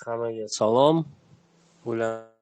Hammaga salom. Bular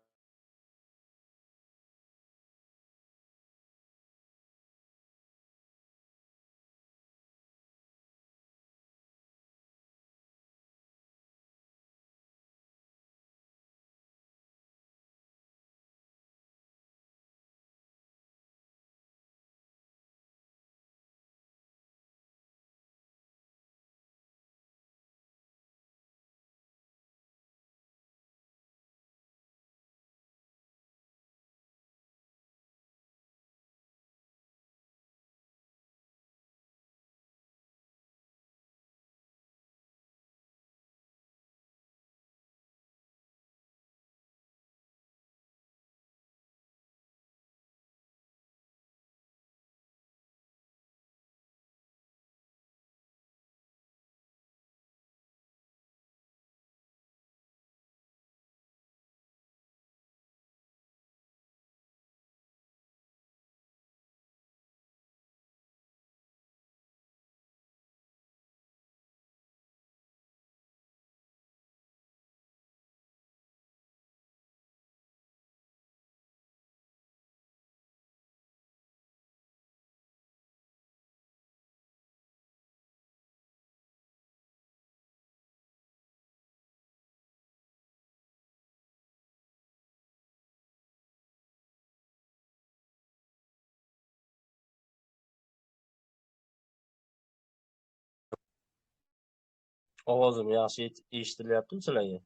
ovozim yaxshi eshitilyaptimi sizlarga?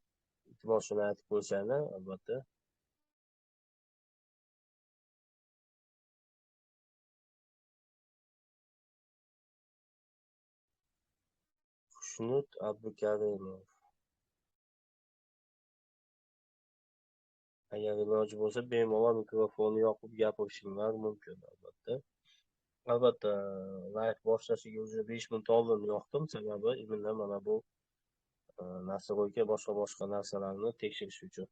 Iltimos shuni aytib qo'ysanglar, albatta. Xushnud Abdukarimov. Agar iloji bo'lsa, bemalol mikrofonni yoqib gapirishinglar mumkin, albatta. Albatta, live boshlashiga уже 5 minut oldin yoqdim, sababi imminda mana bu nastroyka boshqa narsalarni tekshirish uchun.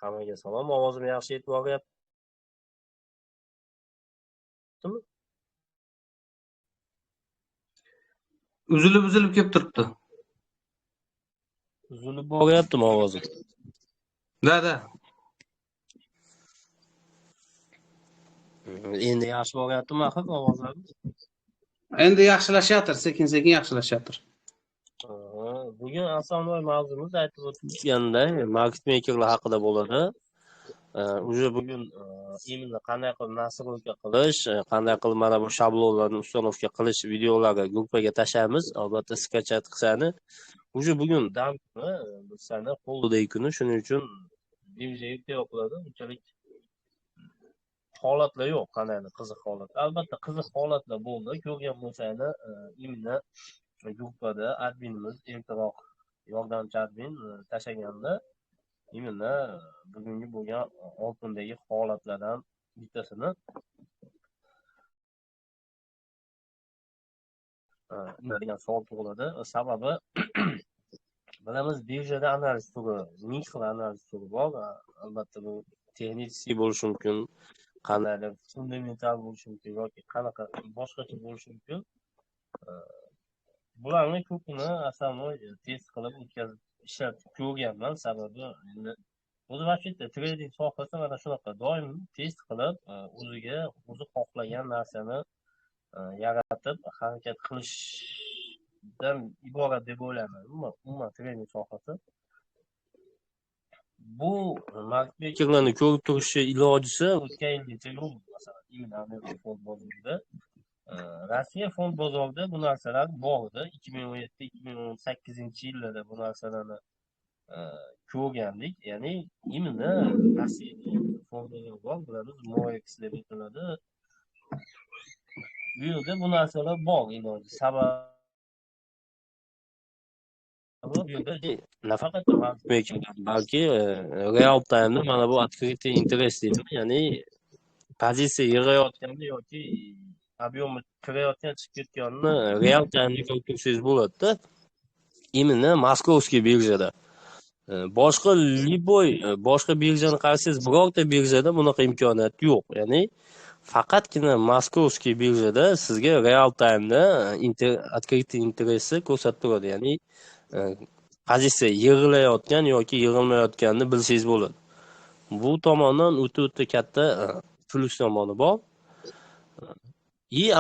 Hammaga salom. Ovozim yaxshi yetib boryaptimi? Uzilib kelib turibdi. Uzilib boryaptimi ovozim? Da. Endi yaxshi boryaptimi axir ovozlarimiz? Endi yaxshilashayotir, sekin-sekin yaxshilashayotir. Bugun asosiy mavzumiz aytib o'tganday market makerlar haqida bo'ladi. Уже bugun imенно qanday qilib nastroyka qilish, qanday qilib mana bu shablonlarni ustanovka qilish videolari gruppaga tashlaymiz. Albatta skachat qilsani. Уже bugun dam kuni, bizlarni holiday kuni, shuning uchun birja erta yopiladi. Unchalik holatlar yo'q, qandaydir qiziq holat. Albatta qiziq holatlar bo'ldi. Ko'rgan bo'lsanglar, imенно gruppada adminimiz ertaroq yordamchi admin tashlaganda imенно bugungi bo'lgan oltindagi holatlardan bittasini degan savol tug'iladi. Sababi bilamiz, birjada analiz turi, ming xil analiz turi bor. Albatta bu texnik bo'lishi mumkin, qandaydir fundamental bo'lishi mumkin yoki qanaqa boshqacha bo'lishi mumkin. Bularni ko'pini asosan test qilib o'tkazib ishlatib ko'rganman. Sababi endi o'zi vaqtda trading sohasi mana shunaqa, doim test qilib o'ziga o'zi xohlagan narsani yaratib harakat qilishdan iborat deb o'ylayman. Umuman trading sohasi bu market makerlarni ko'rib turishi ilojisi o'tgan yilgacha yo'q. Masalan, Amerika fond bozorida, Rossiya fond bozorida bu narsalar bor edi. 2017-2018 yillarda bu narsalarni ko'rgandik. Ya'ni imенно Rossiyada fond bozori bor, bilamiz, MOEX deb aytiladi. Bu yerda bu narsalar bor iloji. Sababi bu yerda nafaqat market makerlar, balki real time mana bu открытый интерес deydi. Ya'ni pozitsiya yig'ayotganda yoki ob'yomi kirayotgan chiqib ketganini real time ko'rib tursangiz bo'ladi-da. Imенно Moskovskiy birjada. Boshqa liboy boshqa birjani qarasangiz, birorta birjada bunaqa imkoniyat yo'q. Ya'ni faqatgina moskovskiy birjada sizga real time'da открытый interesi ko'rsatib turadi. Ya'ni e, pozitsiya yig'ilayotgan yoki yig'ilmayotganini bilsangiz bo'ladi. Bu tomondan o'ta katta plus tomoni bor.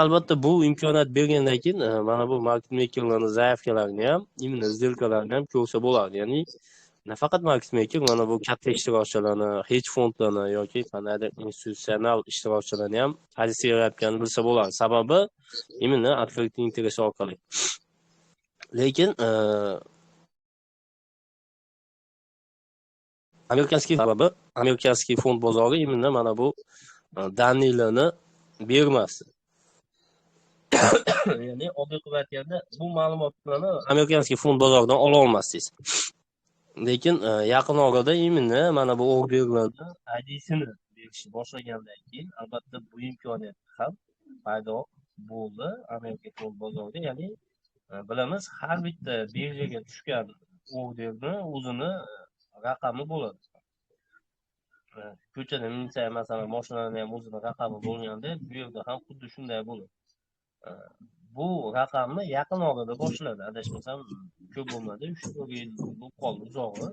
Albatta bu imkoniyat bergandan keyin mana bu market makerlarning zaifkalarini ham, imенно сделкalarini ham ko'rsa bo'ladi. Ya'ni nafaqat market maker, mana bu katta ishtirokchilarni, hedge fondlarni yoki qandaydir institutsional ishtirokchilarni ham pozitsiya yaratganini bilsa bo'ladi. Sababi imенно открытый интерес orqali. Lekin amerikanskiy fond bozori imенно mana bu daniylarni bermasdi. Ya'ni oddiy qilib aytganda bu ma'lumotlarni amerikanskiy fond bozoridan ola olmassiz. Lekin yaqin orada imенно mana bu orderlarni ID'sini berishni boshlagandan keyin albatta bu imkoniyat ham paydo bo'ldi Amerika fond bozorida. Ya'ni bilamiz, har bitta birjaga tushgan orderni o'zini raqami bo'ladi. Ko'chada minsa, masalan, mashinaning ham o'zini raqami bo'lganda, bu yerda ham xuddi shunday bo'ladi. Bu raqamni yaqin orada boshladi. Adashmasam, ko'p bo'lmadi, 3-4 yil bo'lib qoldi, uzog'i.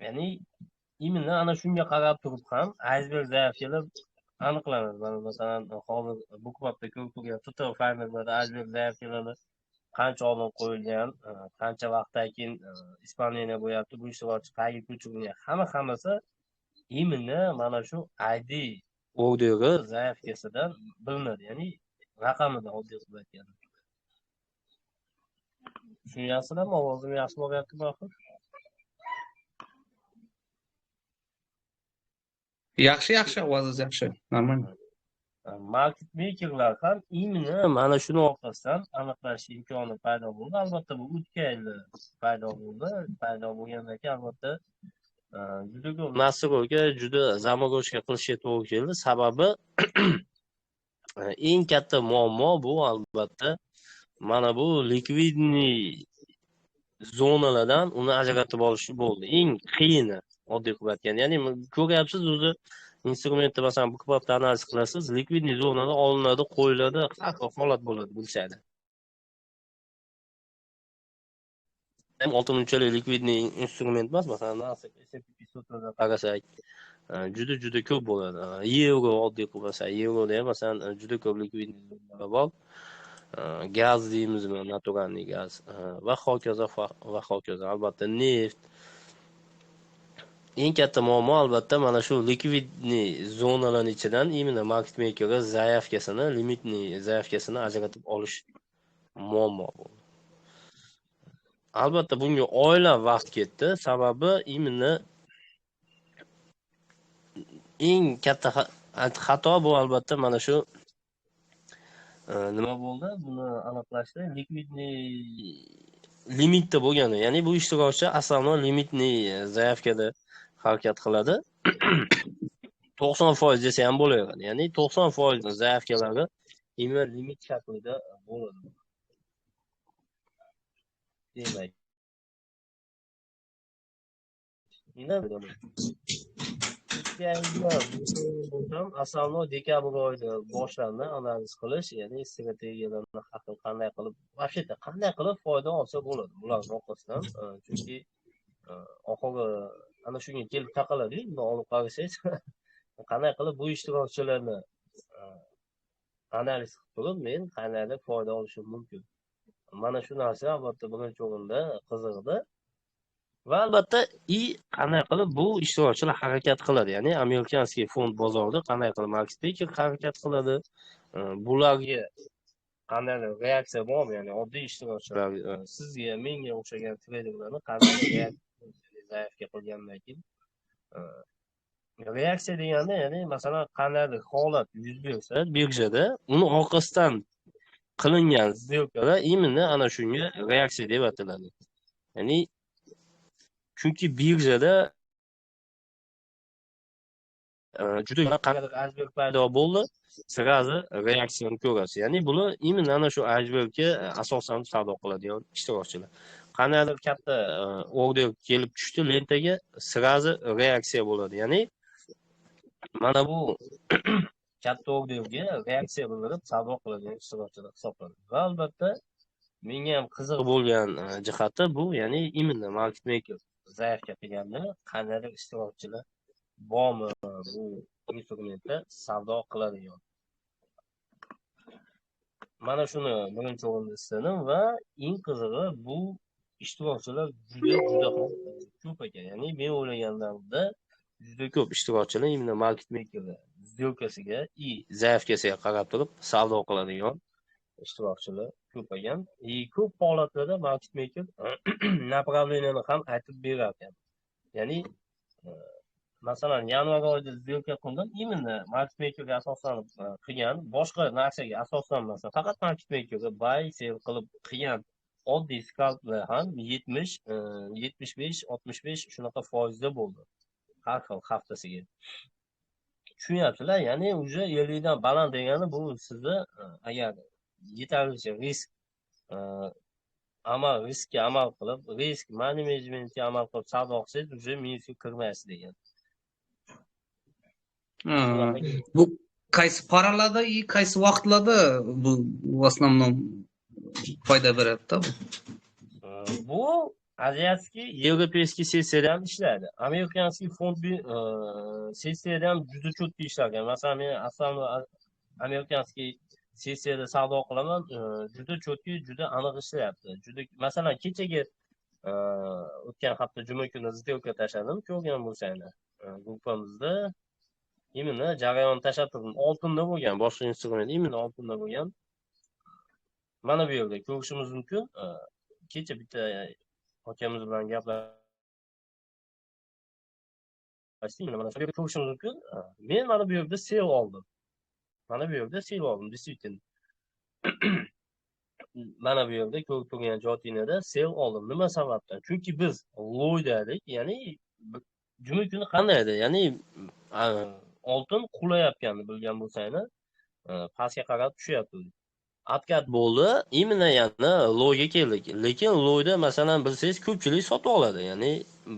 Ya'ni imенно ana shunga qarab turib ham iceberg zaifligi aniqlanadi. Mana masalan, hozir bu klubda ko'rib turgan Total Farmer'da iceberg zaifligi qancha oldin qo'yilgan, qancha vaqtdan keyin Ispaniyaga bo'yapti, bu ishtirokchi qayga ko'chirilgan, hammasi imенно mana shu ID orderi zaifkasidan bilinadi. Ya'ni raqamida oddiy qilib aytganda. Tushunyapsizlarmi? Ovozim yaxshi bo'lyaptimi axir? Yaxshi, ovozingiz yaxshi. Normal. Market makerlar ham imенно mana shuni orqasidan aniqlash imkoni paydo bo'ldi. Albatta bu o'tgan yil paydo bo'ldi. Paydo bo'lgandan keyin albatta juda ko'p nasroga, juda zamorojka qilishga to'g'ri keldi. Sababi eng katta muammo bu albatta mana bu likvidniy zonalardan uni ajratib olish bo'ldi. Eng qiyini, oddiy qilib aytganda. Ya'ni ko'ryapsiz, o'zi instrumentni masalan bu klubda analiz qilasiz, likvidniy zonalar olinadi, qo'yiladi, har xil holat bo'ladi bilsada. Ham oltinchalik likvidniy instrument emas, masalan, Nasdaq, S&P 500 da qarasak, juda ko'p bo'ladi. Yevro oddiy qilsak, yevroda ham masalan juda ko'p likvidniy zonalar bor. Gaz deymizmi, naturalniy gaz va hokazo. Albatta neft. Eng katta muammo albatta mana shu likvidniy zonalarning ichidan imенно market maker zaifkasini, limitniy zaifkasini ajratib olish muammo bo'ldi. Albatta bunga oylab vaqt ketdi. Sababi imенно eng katta xato bu albatta mana shu nima bo'ldi? Buni aniqlashda likvidniy limitda bo'lgani. Ya'ni bu ishtirokchi asosan limitniy zaifkada harakat qiladi. 90% desa ham bo'laveradi. Ya'ni 90% zaifkalari imенно limit shaklida bo'ladi. Demak, asosan dekabr oyida boshlandi analiz qilish, ya'ni strategiyalarni qanday qilib, vaqtida qanday qilib foyda olsa bo'ladi bularning orqasidan. Chunki oxiri ana shunga kelib taqaladi-ku, buni olib qarasangiz. Qanday qilib bu ishtirokchilarni analiz qilib turib, men qandaydir foyda olishim mumkin. Mana shu narsa albatta birinchi o'rinda qiziqdi. Va albatta qanday qilib bu ishtirokchilar harakat qiladi. Ya'ni amerikanskiy fond bozorida qanday qilib market maker harakat qiladi. Bularga qanday reaksiya bormi? Ya'ni oddiy ishtirokchilar sizga, menga o'xshagan treyderlarni qanday zaifga qilgandan keyin reaksiya deganda, ya'ni masalan qandaydir holat yuz bersa birjada, uni orqasidan qilingan сделкаlar именно ana shunga reaksiya deb ataladi. Ya'ni chunki birjada juda qandaydir iceberg paydo bo'ldi, sirazi reaksiyani ko'rasiz. Ya'ni bular imенно ana shu icebergga asosan savdo qiladigan ishtirokchilar. qandaydir katta order kelib tushdi lentaga, srazi reaksiya bo'ladi. Ya'ni mana bu katta orderga reaksiya bildirib savdo qiladigan ishtirokchilar hisoblanadi. Va albatta menga ham qiziq bo'lgan jihati bu, ya'ni imенно market maker zaifga qilganda qandaydir ishtirokchilar bormi bu instrumentda savdo qiladigan. Mana shuni birinchi o'rinda istadim va eng qizig'i bu ishtirokchilar juda ham ko'p ekan. Ya'ni men o'ylaganimda juda ko'p ishtirokchilar imенно market maker сделкasiga и zaifkasiga qarab turib savdo qiladigan ishtirokchilar ko'p ekan. Ko'p holatlarda market maker направленияni ham aytib berar ekan. Ya'ni masalan yanvar oyida сделка qildim, именно market makerga asoslanib qilgan, boshqa narsaga asoslanmasa, faqat market makerga buy sell qilib qilgan oddiy skalplar ham 70, 75, 65 shunaqa foizda bo'ldi har xil haftasiga. Tushunyapsizlar? Ya'ni уже 50 dan baland degani bu sizni agar yetarlicha riskka amal qilib, risk menejmentiga amal qilib savdo qilsangiz, уже minusga kirmaysiz degan. Bu qaysi paralarda и qaysi vaqtlarda bu в основном foyda beradi-da bu? Bu азиатский, европейский sessiyada ham ishlaydi. Amerikanskiy fond sessiyada ham juda cho'tki ishlarkan. Masalan, men aslida amerikanskiy sessiyada savdo qilaman, juda cho'tki, juda aniq ishlayapti. Masalan, kechagi o'tgan hafta juma kuni сделка tashladim, ko'rgan bo'lsanglar. Gruppamizda imенно jarayon tashlab turdim. Oltinda bo'lgan, boshqa instrument imенно oltinda bo'lgan. Mana bu yerda ko'rishimiz mumkin. Kecha bitta akamiz bilan gaplashdik. Mana shu yerda ko'rishimiz mumkin. Men mana bu yerda sell oldim. Действительно. Mana bu yerda ko'rib turgan jotinada sell oldim. Nima sababdan? Chunki biz loydalik, ya'ni juma kuni qanday edi? Ya'ni oltin qulayotganini bilgan bo'lsanglar, pastga qarab tushyapti. Откат bo'ldi, именно yana loyga keldik. Lekin loyda masalan bilsangiz ko'pchilik sotib oladi. Ya'ni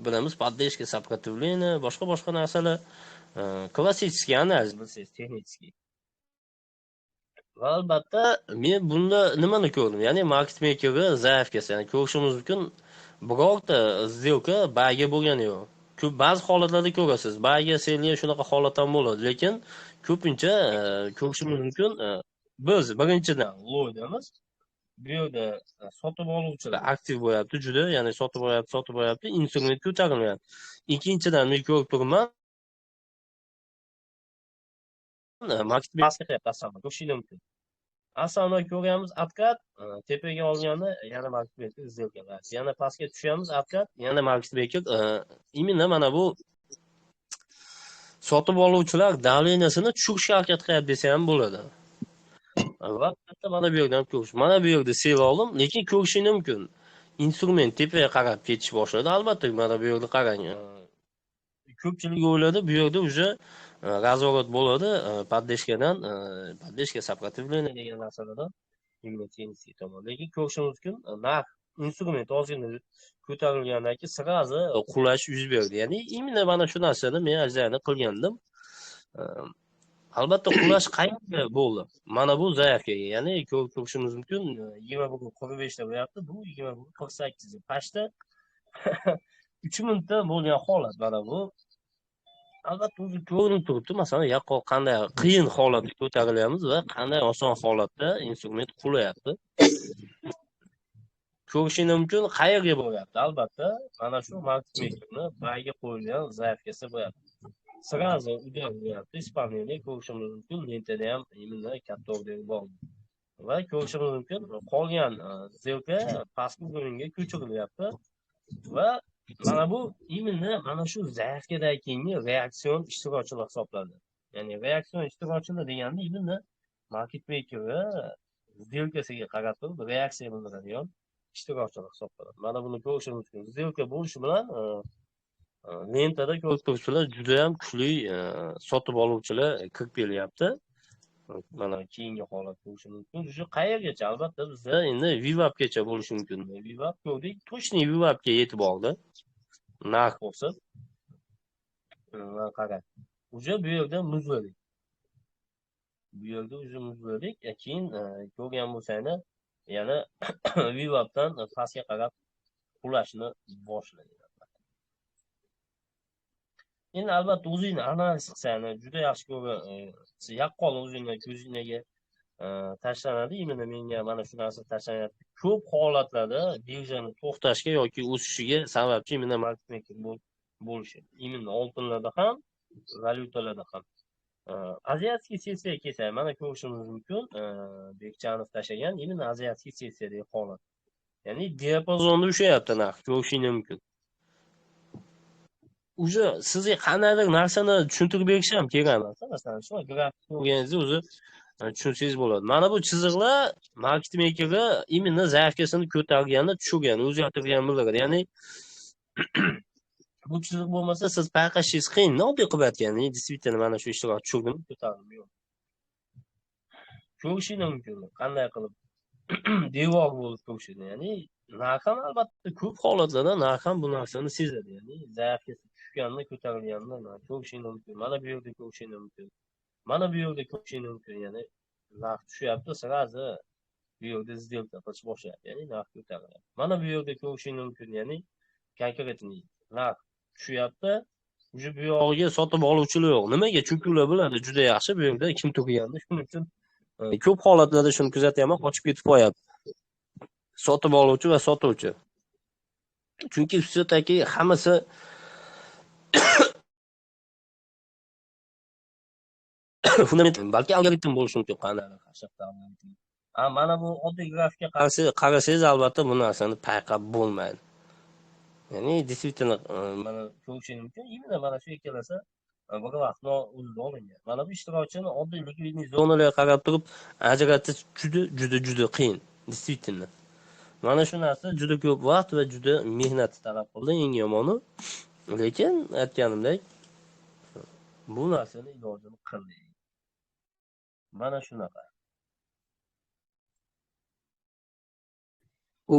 bilamiz поддержка, сопротивление, boshqa narsalar, klassik analiz bilsangiz texnik. Va albatta men bunda nimani ko'rdim? Ya'ni market makerga zaifkasi, ya'ni ko'rishimiz mumkin birorta сделка buyga bo'lgani yo'q. Ko'p ba'zi holatlarda ko'rasiz, buyga selga shunaqa holat ham bo'ladi, lekin ko'pincha ko'rishimiz mumkin biz birinchidan loydamiz. Bu yerda sotib oluvchilar aktiv bo'lyapti, juda, ya'ni sotib olyapti, instrument ko'tarilmayapti. Ikkinchidan men ko'rib turibman, market maker tasavvur ko'rishingiz mumkin. Aslida ko'ramiz откат, tepaga olganda yana market maker сделка. Yana pastga tushamiz откат, yana market maker. Именно mana bu sotib oluvchilar davleniyasini tushirishga harakat qilyapti desa ham bo'ladi. Albatta mana bu yerdan ko'rish. Mana bu yerda sell oldim, lekin ko'rishingiz mumkin. Instrument tepaga qarab ketish boshladi. Albatta mana bu yerda qarang. Ko'pchilik o'yladi, bu yerda уже razvorot bo'ladi, поддержка, сопротивление degan narsalardan immunitetniy tomon. Lekin ko'rishimiz mumkin, narx instrument ozgina ko'tarilgandan keyin srazi qulash yuz berdi. Ya'ni imенно mana shu narsani men ajrani qilgandim. Albatta qulash qayerda bo'ldi? Mana bu zaifkaga. Ya'ni ko'rishimiz mumkin 21:45 da bo'lyapti, bu 21:48. Pastda 3 minutda bo'lgan holat mana bu. Albatta o'zi ko'rinib turibdi. Masalan, yaqqol qanday qiyin holatda ko'tarilyapmiz va qanday oson holatda instrument qulayapti. Ko'rishingiz mumkin qayerga bo'lyapti. Albatta, mana shu market makerni buyga qo'yilgan zaifkasi bo'lyapti. Srazi bo'lyapti. Исполнение ko'rishimiz mumkin. Lentada ham imенно katta order bor. Va ko'rishimiz mumkin qolgan сделка pastki o'ringa ko'chirilyapti. Va mana bu imенно mana shu zaifkadan keyingi reaksion ishtirokchilar hisoblanadi. Ya'ni reaksion ishtirokchilar deganda imенно market maker va сделкasiga qarab turib reaksiya bildiradigan ishtirokchilar hisoblanadi. Mana buni ko'rishimiz mumkin. сделка bo'lishi bilan lentada ko'rib turibsizlar, juda ham kuchli sotib oluvchilar kirib kelyapti. mana keyingi holat bo'lishi mumkin. Shu qayergacha? Albatta bizda endi VWAPgacha bo'lishi mumkin. VWAP ko'rdik, точный VWAPga yetib oldi. Narx o'sib. Mana qarang. Uje bu yerda muzladik. Bu yerda uje muzladik. Keyin ko'rgan bo'lsanglar, yana VWAPdan pastga qarab qulashni boshlagan. Endi albatta o'zingni analiz qilsanglar juda yaxshi yaqqol o'zingni ko'zingga tashlanadi. Imенно menga mana shu narsa tashlanyapti. Ko'p holatlarda birjani to'xtashga yoki o'sishiga sababchi imенно market maker bo'lishi. Imенно oltinlarda ham, valyutalarda ham. Азиатский sessiyaga kelsak, mana ko'rishimiz mumkin. Bekchanov tashlagan imенно азиатский sessiyadagi holat. Ya'ni diapazonda ushlayapti narx, ko'rishingiz mumkin. Уже sizga qandaydir narsani tushuntirib berish ham kerak emas. Masalan, shu grafik ko'rganingizda o'zi tushunsangiz bo'ladi. Mana bu chiziqlar market makerga imенно zaifkasini ko'targanini tushirgan, o'zgartirgan bildiradi. Ya'ni bu chiziq bo'lmasa siz payqashingiz qiyin. Oddiy qilib aytganda, действительно mana shu ishtirok tushirdim, ko'tardim yo'q. Ko'rishingiz mumkin. Qanday qilib devor bo'lib ko'rishini. Ya'ni narx ham albatta ko'p holatlarda narx ham bu narsani sezadi. Ya'ni zaifkasi tushganini, ko'tarilganini ko'rishingiz mumkin. Mana bu yerda ko'rishingiz mumkin. Mana bu yerda ko'rishingiz mumkin. Ya'ni narx tushyapti, sirazi bu yerda сделка qilish boshlayapti. Ya'ni narx ko'tariladi. Mana bu yerda ko'rishingiz mumkin. Ya'ni konkretni narx tushyapti. Uje bu yog'iga sotib oluvchilar yo'q. Nimaga? Chunki ular biladi juda yaxshi bu yerda kim turganini. Shuning uchun ko'p holatlarda shuni kuzatyapman, qochib ketib qo'yapti. Sotib oluvchi va sotuvchi. Chunki все-таки hammasi fundamental, balki algoritm bo'lishi mumkin, qanday mana bu oddiy grafikga qarasangiz albatta bu narsani payqab bo'lmaydi. Ya'ni действительно mana ko'rishingiz mumkin. Imенно mana shu ikkalasi bir vaqtda o'zida olingan. Mana bu ishtirokchini oddiy likvidniy zonalarga qarab turib ajratish juda qiyin. Действительно. Mana shu narsa juda ko'p vaqt va juda mehnat talab qildi, eng yomoni. Lekin aytganimdek, bu narsani ilojini qildik. Mana shunaqa. U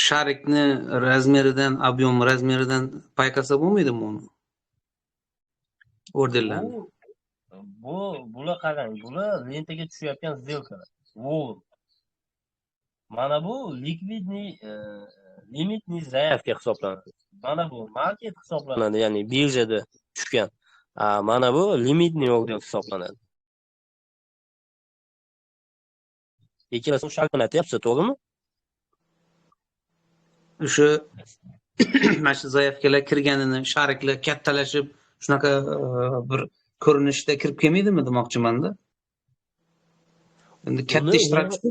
sharikni razmeridan, ob'yom razmeridan payqasa bo'lmaydimi uni? Orderlarni. Bular qarang, bular lentaga tushayotgan сделкалар. Volume. Mana bu likvidniy limitniy zaifga hisoblanadi. Mana bu market hisoblanadi, ya'ni birjada tushgan. Mana bu limitniy order hisoblanadi. Ikkalasi shartni aytyapsiz, to'g'rimi? O'sha mana shu zaifkalar kirganini, shariklar kattalashib, shunaqa bir ko'rinishda kirib kelmaydimi demoqchiman-da. Endi katta ishtirokchi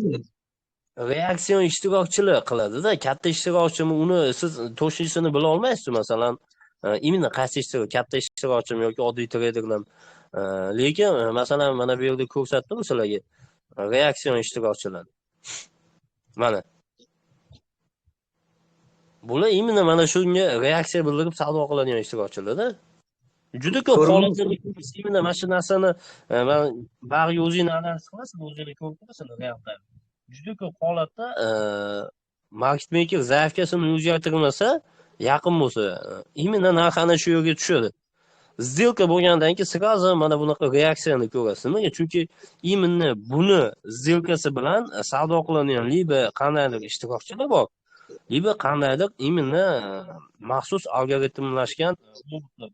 reaksion ishtirokchilar qiladi-da. Katta ishtirokchimi uni siz to'shisini bila olmaysiz. Masalan, imенно qaysi ishtirok, katta ishtirokchimi yoki oddiy treyderlar. Lekin masalan mana bu yerda ko'rsatdim sizlarga reaksion ishtirokchilar. Mana bular imенно mana shunga reaksiya bildirib savdo qiladigan ishtirokchilar-da. Juda ko'p holatlarda imенно mana shu narsani baribir o'zingiz analiz qilasiz, o'zingiz ko'rib turasiz realda. Juda ko'p holatda market maker zaifkasini o'zgartirmasa, yaqin bo'lsa, imенно narx ana shu yerga tushadi. Сделка bo'lgandan keyin sirazi mana bunaqa reaksiyani ko'rasiz. Nimaga? Chunki imенно buni сделкасы bilan savdo qiladigan liba qandaydir ishtirokchilar bor, liba qandaydir imенно maxsus algoritmlashgan robotlar.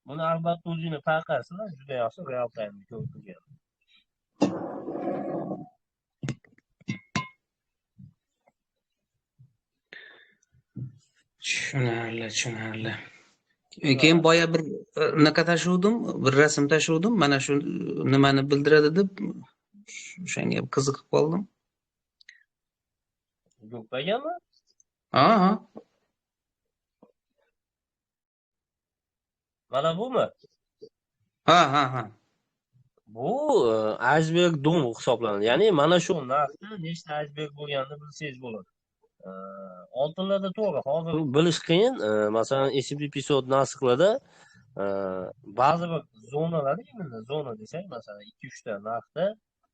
Buni albatta o'zingiz payqaysizlar, juda yaxshi real time ko'rib turgan. Tushunarli. Keyin boya bir naqa tashuvdim, bir rasm tashuvdim, mana shu nimani bildiradi deb o'shanga qiziqib qoldim. Yo'qmi? Ha. Mana bumi? Ha. Bu iceberg dom hisoblanadi. Ya'ni mana shu narxda nechta iceberg bo'lganini bilsangiz bo'ladi. Oltinlarda to'g'ri, hozir bilish qiyin. Masalan, S&P 500 narxlarda ba'zi bir zonalar imilla zona desak, masalan 2-3 ta narxda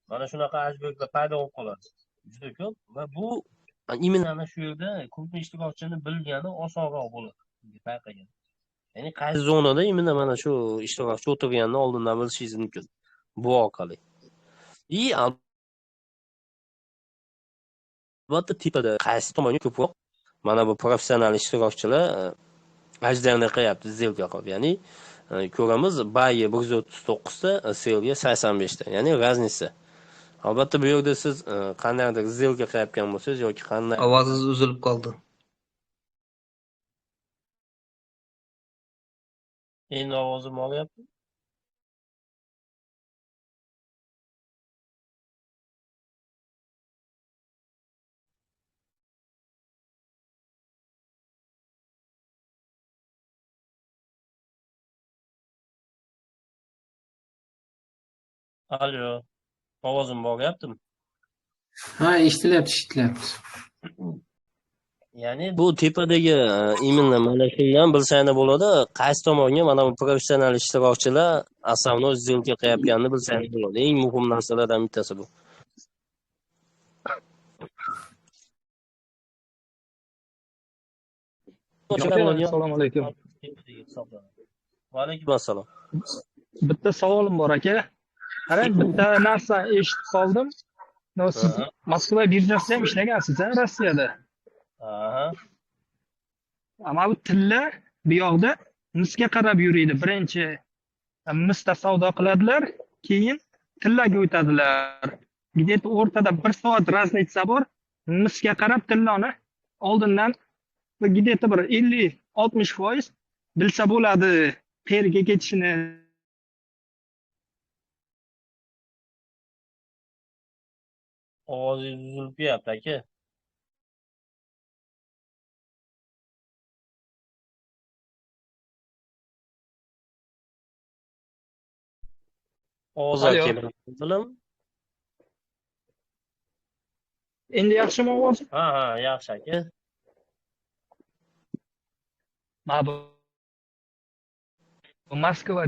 mana shunaqa iceberglar paydo bo'lib qoladi. Juda ko'p va bu imilla ana shu yerda ko'pni ishtirokchini bilgani osonroq bo'ladi payqagan. Ya'ni qaysi zonada imilla mana shu ishtirokchi o'tirganini oldindan bilishingiz mumkin bu orqali. И albatta tepada qaysi tomonga ko'proq mana bu professional ishtirokchilar ajdarni qilyapti сделка qilib. Ya'ni ko'ramiz bayi 139 ta, selga 85 ta. Ya'ni разница. Albatta bu yerda siz qandaydir сделка qilayotgan bo'lsangiz yoki qanday Ovozingiz uzilib qoldi. endi ovozim olyapti. Alo, ovozim boryaptimi? Ha, eshitilyapti. Ya'ni bu tepadagi imенно mana shundan bilsangiz bo'ladi, qaysi tomonga mana bu professional ishtirokchilar основной сделка qilayotganini bilsangiz bo'ladi. Eng muhim narsalardan bittasi bu. Assalomu alaykum. Va alaykum assalom. Bitta savolim bor aka. Qarang, bitta narsa eshitib qoldim. Siz Moskva birjasida ham ishlagansiz, Rossiyada. Aha. Ammo bu tilla bu yoqda misga qarab yuriydi. Birinchi misda savdo qiladilar, keyin tillaga o'tadilar. Где-то o'rtada 1 soat raznica bor. Misga qarab tillani oldindan где-то bir 50-60% bilsa bo'ladi qayerga ketishini. Ovozingiz uzilib kelyapti aka. Ovoz Alo. kelmayaptimi? Endi yaxshimi ovoz? Ha, yaxshi aka. Mana bu Moskva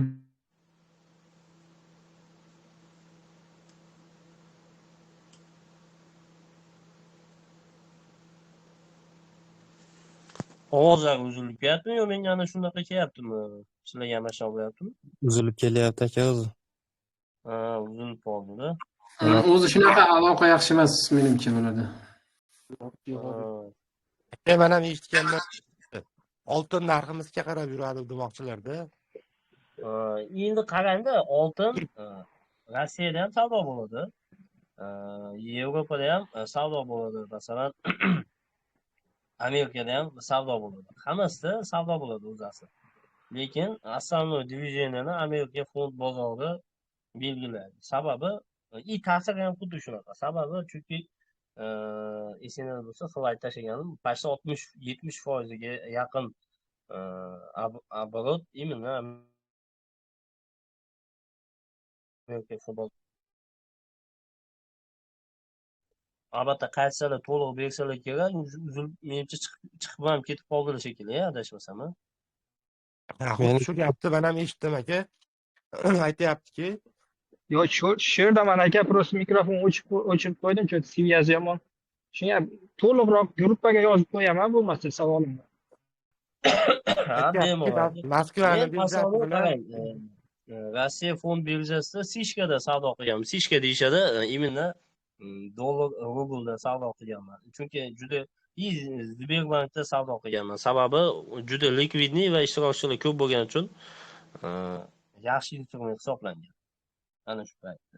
Ovozlar uzilib kelyaptimi yo menga ana shunaqa kelyaptimi? Sizlarga ham ashyo bo'lyaptimi? Uzilib kelyapti aka o'zi. Ha, uzilib qoldi-da. O'zi shunaqa aloqa yaxshi emas menimcha bo'ladi. Men ham eshitganman. Oltin narximizga qarab yuradi demoqchilarda. Endi qarangda, oltin Rossiyada ham savdo bo'ladi. Yevropada ham savdo bo'ladi. Masalan, Amerikada ham savdo bo'ladi. Hammasida savdo bo'ladi o'zasi. Lekin основной движенияni Amerika fond bozori belgilaydi. Sababi ta'siri ham xuddi shunaqa. Sababi chunki esingizda bo'lsa, slayd tashlaganim, почти 60-70% ga yaqin оборот именно Amerika fond. Albatta qaysilar to'liq bersalar kerak, menimcha chiqib ham ketib qoldilar shekilli, adashmasam. Shu gapni men ham eshitdim aka. Aytayaptiki, yo shu yerda mana aka просто mikrofon o'chirib qo'ydim, chunki svyazi yomon. Shunga to'liqroq gruppaga yozib qo'yaman bo'lmasa savolimni. Ha, bemalol. Moskvani birjasi bilan Rossiya fond birjasida Sishkada savdo qilganman. Sishka deyishadi, imенно dollar, rublda savdo qilganman. Chunki juda Sberbankda savdo qilganman. Sababi juda likvidniy va ishtirokchilar ko'p bo'lgani uchun yaxshi instrument hisoblangan. Ana shu paytda.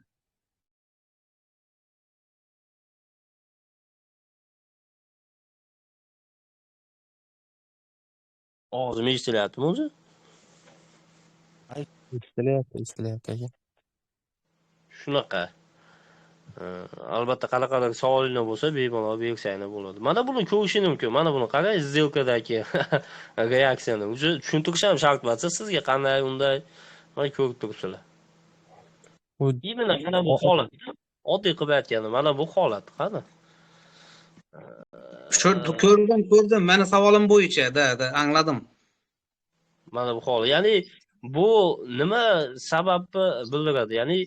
Ovozim eshitilyaptimi o'zi? eshitilyapti aka. Shunaqa. Albatta qanaqadir savolinglar bo'lsa, bemalol bersanglar bo'ladi. Mana buni ko'rishingiz mumkin. Mana buni qarang, сделкадagi reaksiyani. Uje tushuntirish ham shart emas. Sizga qanday unday mana ko'rib turibsizlar. Именно mana bu holat. Oddiy qilib aytganim, mana bu holat, qani? Shu ko'rdim. Meni savolim bo'yicha, da, angladim. Mana bu holat. Ya'ni Bu nima sababni bildiradi? Ya'ni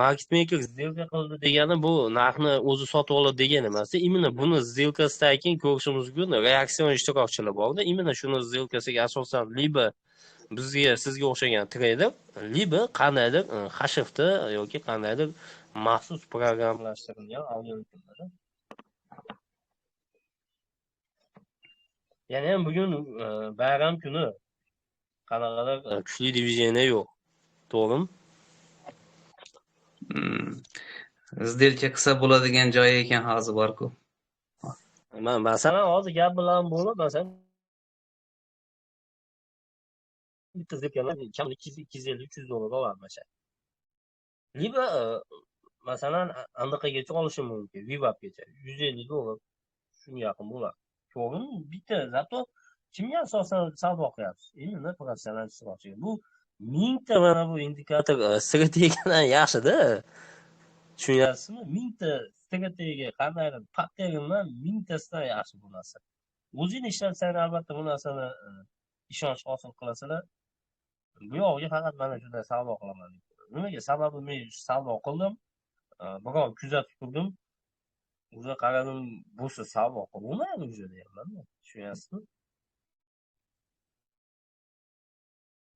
market maker сделка qildi degani bu narxni o'zi sotib oladi degani emas. Именно buni сделкasidan keyin ko'rishimiz mumkin reaksion ishtirokchilar borda. Именно shuni сделкasiga asosan liba bizga sizga o'xshagan treyder, liba qandaydir hashifni yoki qandaydir maxsus programmalashtirilgan algoritmlar. Ya'ni ham bugun bayram kuni qanaqadir kuchli divizioniya yo'q. To'g'rimi? Сделка qilsa bo'ladigan joyi ekan hozir bor-ku. Masalan, hozir gap bilan bo'lib, masalan, bitta сделкаdan kam 250-300 dollar olarmish. Liba masalan, andaqagacha olishim mumkin, VWAPgacha 150 dollar shunga yaqin bo'ladi. To'g'rimi? Bitta zato kimga asosan savdo qilyapsiz? Endi professional ishtirokchi. Bu mingta mana bu indikator strategiyadan yaxshi-da. Tushunyapsizmi? Mingta strategiya qandaydir patterndan mingtasidan yaxshi bu narsa. O'zing ishlatsan albatta bu narsani ishonch hosil qilasan. Bu yog'iga faqat mana shunday savdo qilaman. Nimaga? Sababi men savdo qildim, birov kuzatib turdim. O'zi qaradim, bo'lsa savdo qilmaydi o'zi deyapman. Tushunyapsizmi?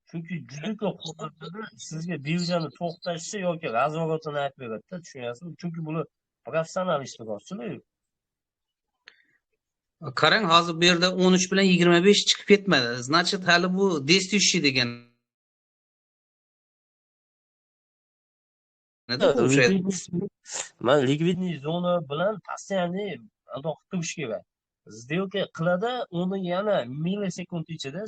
Chunki juda ko'p xizmatlarda sizga birjani to'xtatishi yoki razvorotini aytib beradi-da, tushunyapsizmi? Chunki bular professional ishtirokchilar. Qarang, hozir bu yerda 13 bilan 25 chiqib ketmadi. Значит, hali bu действующий degan. Man likvidniy zona bilan постоянно aloqa qilish kerak. Сделка qiladi, uni yana millisekund ichida,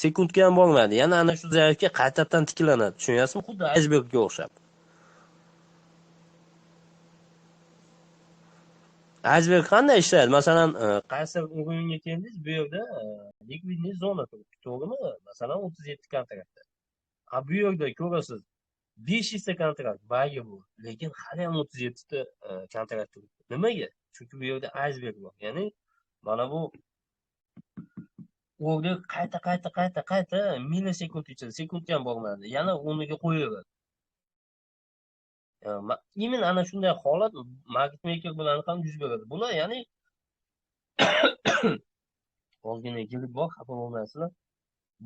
sekundga ham bo'lmaydi. Yana ana shu zaifga qaytadan tiklanadi. Tushunyapsizmi? Xuddi icebergga o'xshab. Iceberg qanday ishlaydi? Masalan, qaysi o'yinga keldingiz, bu yerda likvidniy zona turibdi, to'g'rimi? Masalan, 37 kontrakt. Bu yerda ko'rasiz 500 ta kontrakt bagi bu, lekin hali ham 37 ta kontrakt turibdi. Nimaga? Chunki bu yerda iceberg bor. Ya'ni mana bu o'rni qayta millisekund ichida, sekundga ham bo'lmaydi. Yana o'rniga qo'yaveradi. Именно ana shunday holat market maker bilan ham yuz beradi. Bular ya'ni ozgina kelib bor, xafa bo'lmaysizlar.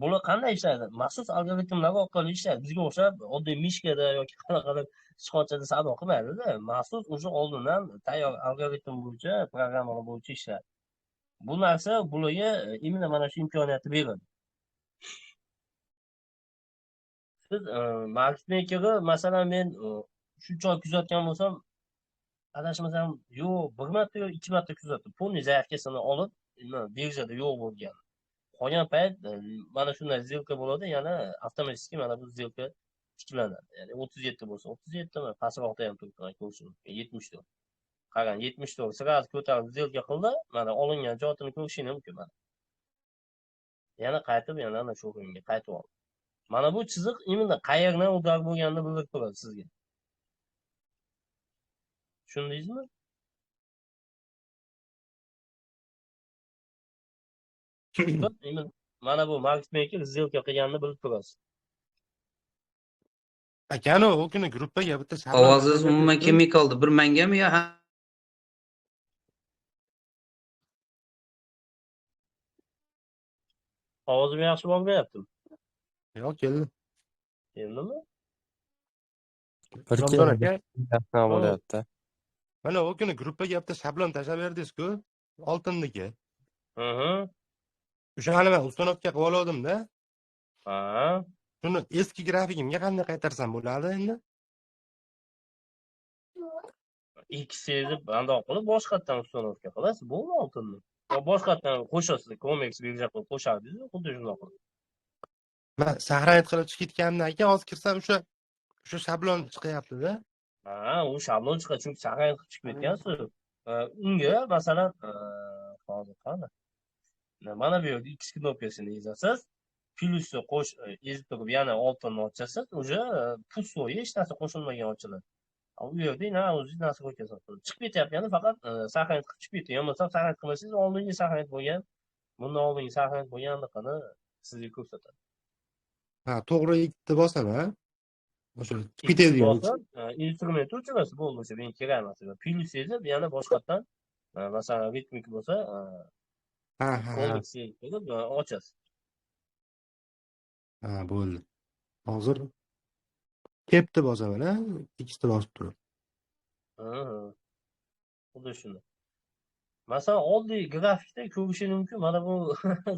Bular qanday ishlaydi? Maxsus algoritmlar orqali ishlaydi. Bizga o'xshab oddiy mishkada yoki qanaqadir sichqonchada savdo qilmaydi-da. Maxsus o'sha oldindan tayyor algoritm bo'yicha, programmalar bo'yicha ishlaydi. Bu narsa bularga именно mana shu imkoniyatni beradi. Siz market makerni masalan men shuncha kuzatgan bo'lsam, adashmasam yo'q, 1 marta yo'q, 2 marta kuzatdim. Полный zaifkasini olib, birjada yo'q bo'lgan. Qolgan payt mana shunday сделка bo'ladi, yana avtomatik mana bu сделка tiklanadi. Ya'ni 37 bo'lsa, 37 mi? Pastroqda ham turibdi, ko'rishim mumkin. 74. Qarang, 74 sirasi ko'tarib сделка qildi, mana olingan joyini ko'rishingiz mumkin mana. Yana qaytib, yana ana shu o'ringa qaytib oldi. Mana bu chiziq именно qayerdan udar bo'lganini bildirib turadi sizga. Tushundingizmi? Mana bu market maker сделка qilganini bilib turasiz. Akani u kuni gruppaga bitta Ovozingiz umuman kelmay qoldi. Bir mangami yo? Ovozim yaxshi bormayaptimi? Yo'q, keldi. Keldimi? Ramzan aka, bo'lyapti. mana u kuni gruppaga bitta shablon tashlab berdingiz-ku, oltinniki. O'shani men uстановка qilib oldim-da. Ha. Shuni eski grafikimga qanday qaytarsam bo'ladi endi? X sezib bandoq qilib boshqatdan uстановка qilasiz, bo'ldi oltinni. Boshqatdan qo'shasiz, Comex birja qilib qo'shardingiz, xuddi shunday qilib. Men sahranit qilib chiqib ketganimdan keyin hozir kirsam o'sha shablon chiqyapti-da. Ha, u shablon chiqadi, chunki sahranit qilib chiqib ketgansiz. Unga masalan, hozir qani? Mana bu yerda X knopkasini ezasiz, plyusni ezib turib yana oltinni ochasiz, o'sha pustoy hech narsa qo'shilmagan ochiladi. U yerda na o'zingiz narsa qo'yasiz. Chiqib ketyapgani faqat sahranit qilib chiqib ketdi. Yo'qsa sahranit qilmasangiz oldingi sahranit bo'lgan, bundan oldingi sahranit bo'lganligini sizga ko'rsatadi. Ha, to'g'ri ikkita bosaman, ha? O'sha Ikkisi ketadigan. bosib, instrument o'chirasiz bo'ldi o'sha men kerak emas. Plyus sezib, yana boshqatdan, masalan, ritmik bo'lsa, Ha, ha, ha. komik qilib ochasiz. Ha, bo'ldi. Hozir kepni bosaman, ha? Ikkita bosib turib. Ha, xuddi shuni. Masalan, oddiy grafikda ko'rishi mumkin. Mana bu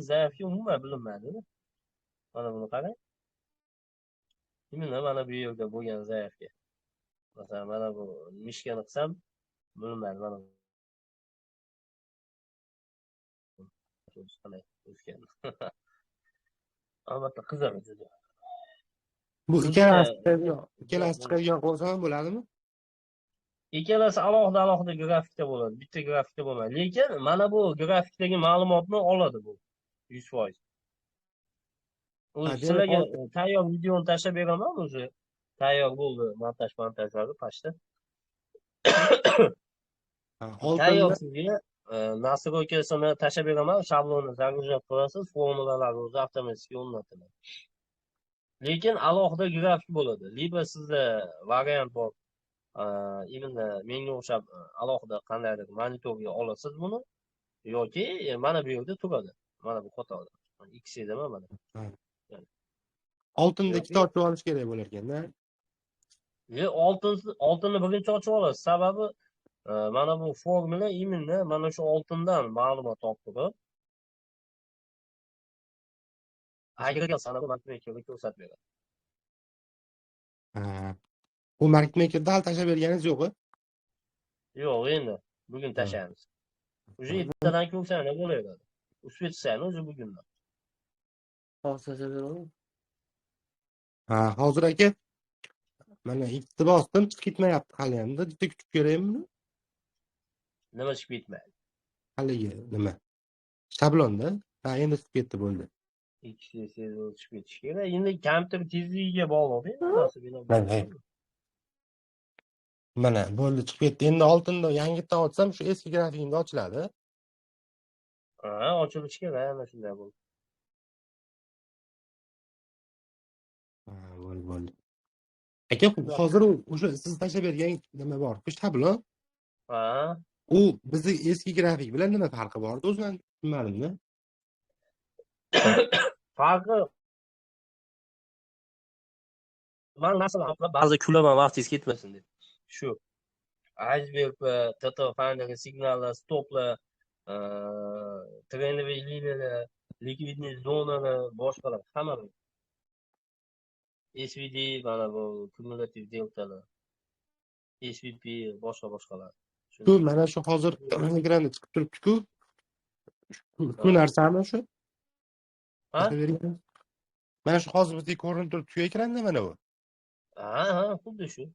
zaifga umuman bilinmaydi. Mana buni qarang. Mana bu yerda bo'lgan zaifga. Masalan, mana bu mishkani qilsam bilinmaydi. Mana bu qanday o'sgan. Albatta qiziq juda. Bu O'zida ikkalasi chiqadigan bo'lsa ham bo'ladimi? ikkalasi alohida grafikda bo'ladi. Bitta grafikda bo'lmaydi. Lekin mana bu grafikdagi ma'lumotni oladi bu 100%. Ha, Sizlarga demak, tayyor videoni tashlab beraman o'zi. Tayyor bo'ldi montajlari pastda. Tayyor oltinni sizga nastroykasini tashlab beraman, shablonni загружать qilasiz, formulalar o'zi avtomatik o'rnatiladi. Lekin alohida grafik bo'ladi. Liba sizda variant bor. Imенно menga o'xshab alohida qandaydir monitorga olasiz buni yoki mana bu yerda turadi. Mana bu qatorda. X7 mana. oltinni ikkita ochib olish kerak bo'lar ekanda. Oltinni birinchi ochib olasiz. Sababi mana bu formula именно mana shu oltindan ma'lumot olib turib, agregat sanani marketmakerga ko'rsatib beradi. Ha. Bu marketmakerda hali tashlab berganingiz yo'q-ku? Yo'q, endi bugun tashlaymiz. Уже ertadan ko'rsanglar bo'laveradi. Uspetsiyani o'zi bugundan. Ha, hozir aka mana ikkita bosdim, chiqib ketmayapti hali hamda. Bitta kutib ko'raymi buni? Nima chiqib ketmaydi? Haligi nima? Shablonda. Ha, endi chiqib ketdi, bo'ldi. Ikkita sezib chiqib ketish kerak. Endi kompyuter tezligiga bog'liq-da, narsa bilan. Mana bo'ldi, chiqib ketdi. Endi oltinni yangidan ochsam, shu eski grafikingda ochiladi. Ha, ochilishi kerak, ana shunday bo'ldi. Ha, bo'ldi. Aka, hozir o'sha siz tashlab bergan nima bor? Shu shablon. Ha, U bizning eski grafik bilan nima farqi bor? O'zim tushunmadim-da. farqi man masalan ba'zi kulaman vaqtingiz ketmasin deb. Shu iceberg va TT Finder signallar, stoplar, trendовые liniyalar, likvidniy zonalar, boshqalar hamma SVD mana bu kumulativ deltalar, SVP boshqalar. Shu mana shu hozir ekranda chiqib turibdi-ku. Shu narsami shu? Ha? Mana shu hozir bizga ko'rinib turibdi-ku ekranda mana bu. Ha, xuddi shu.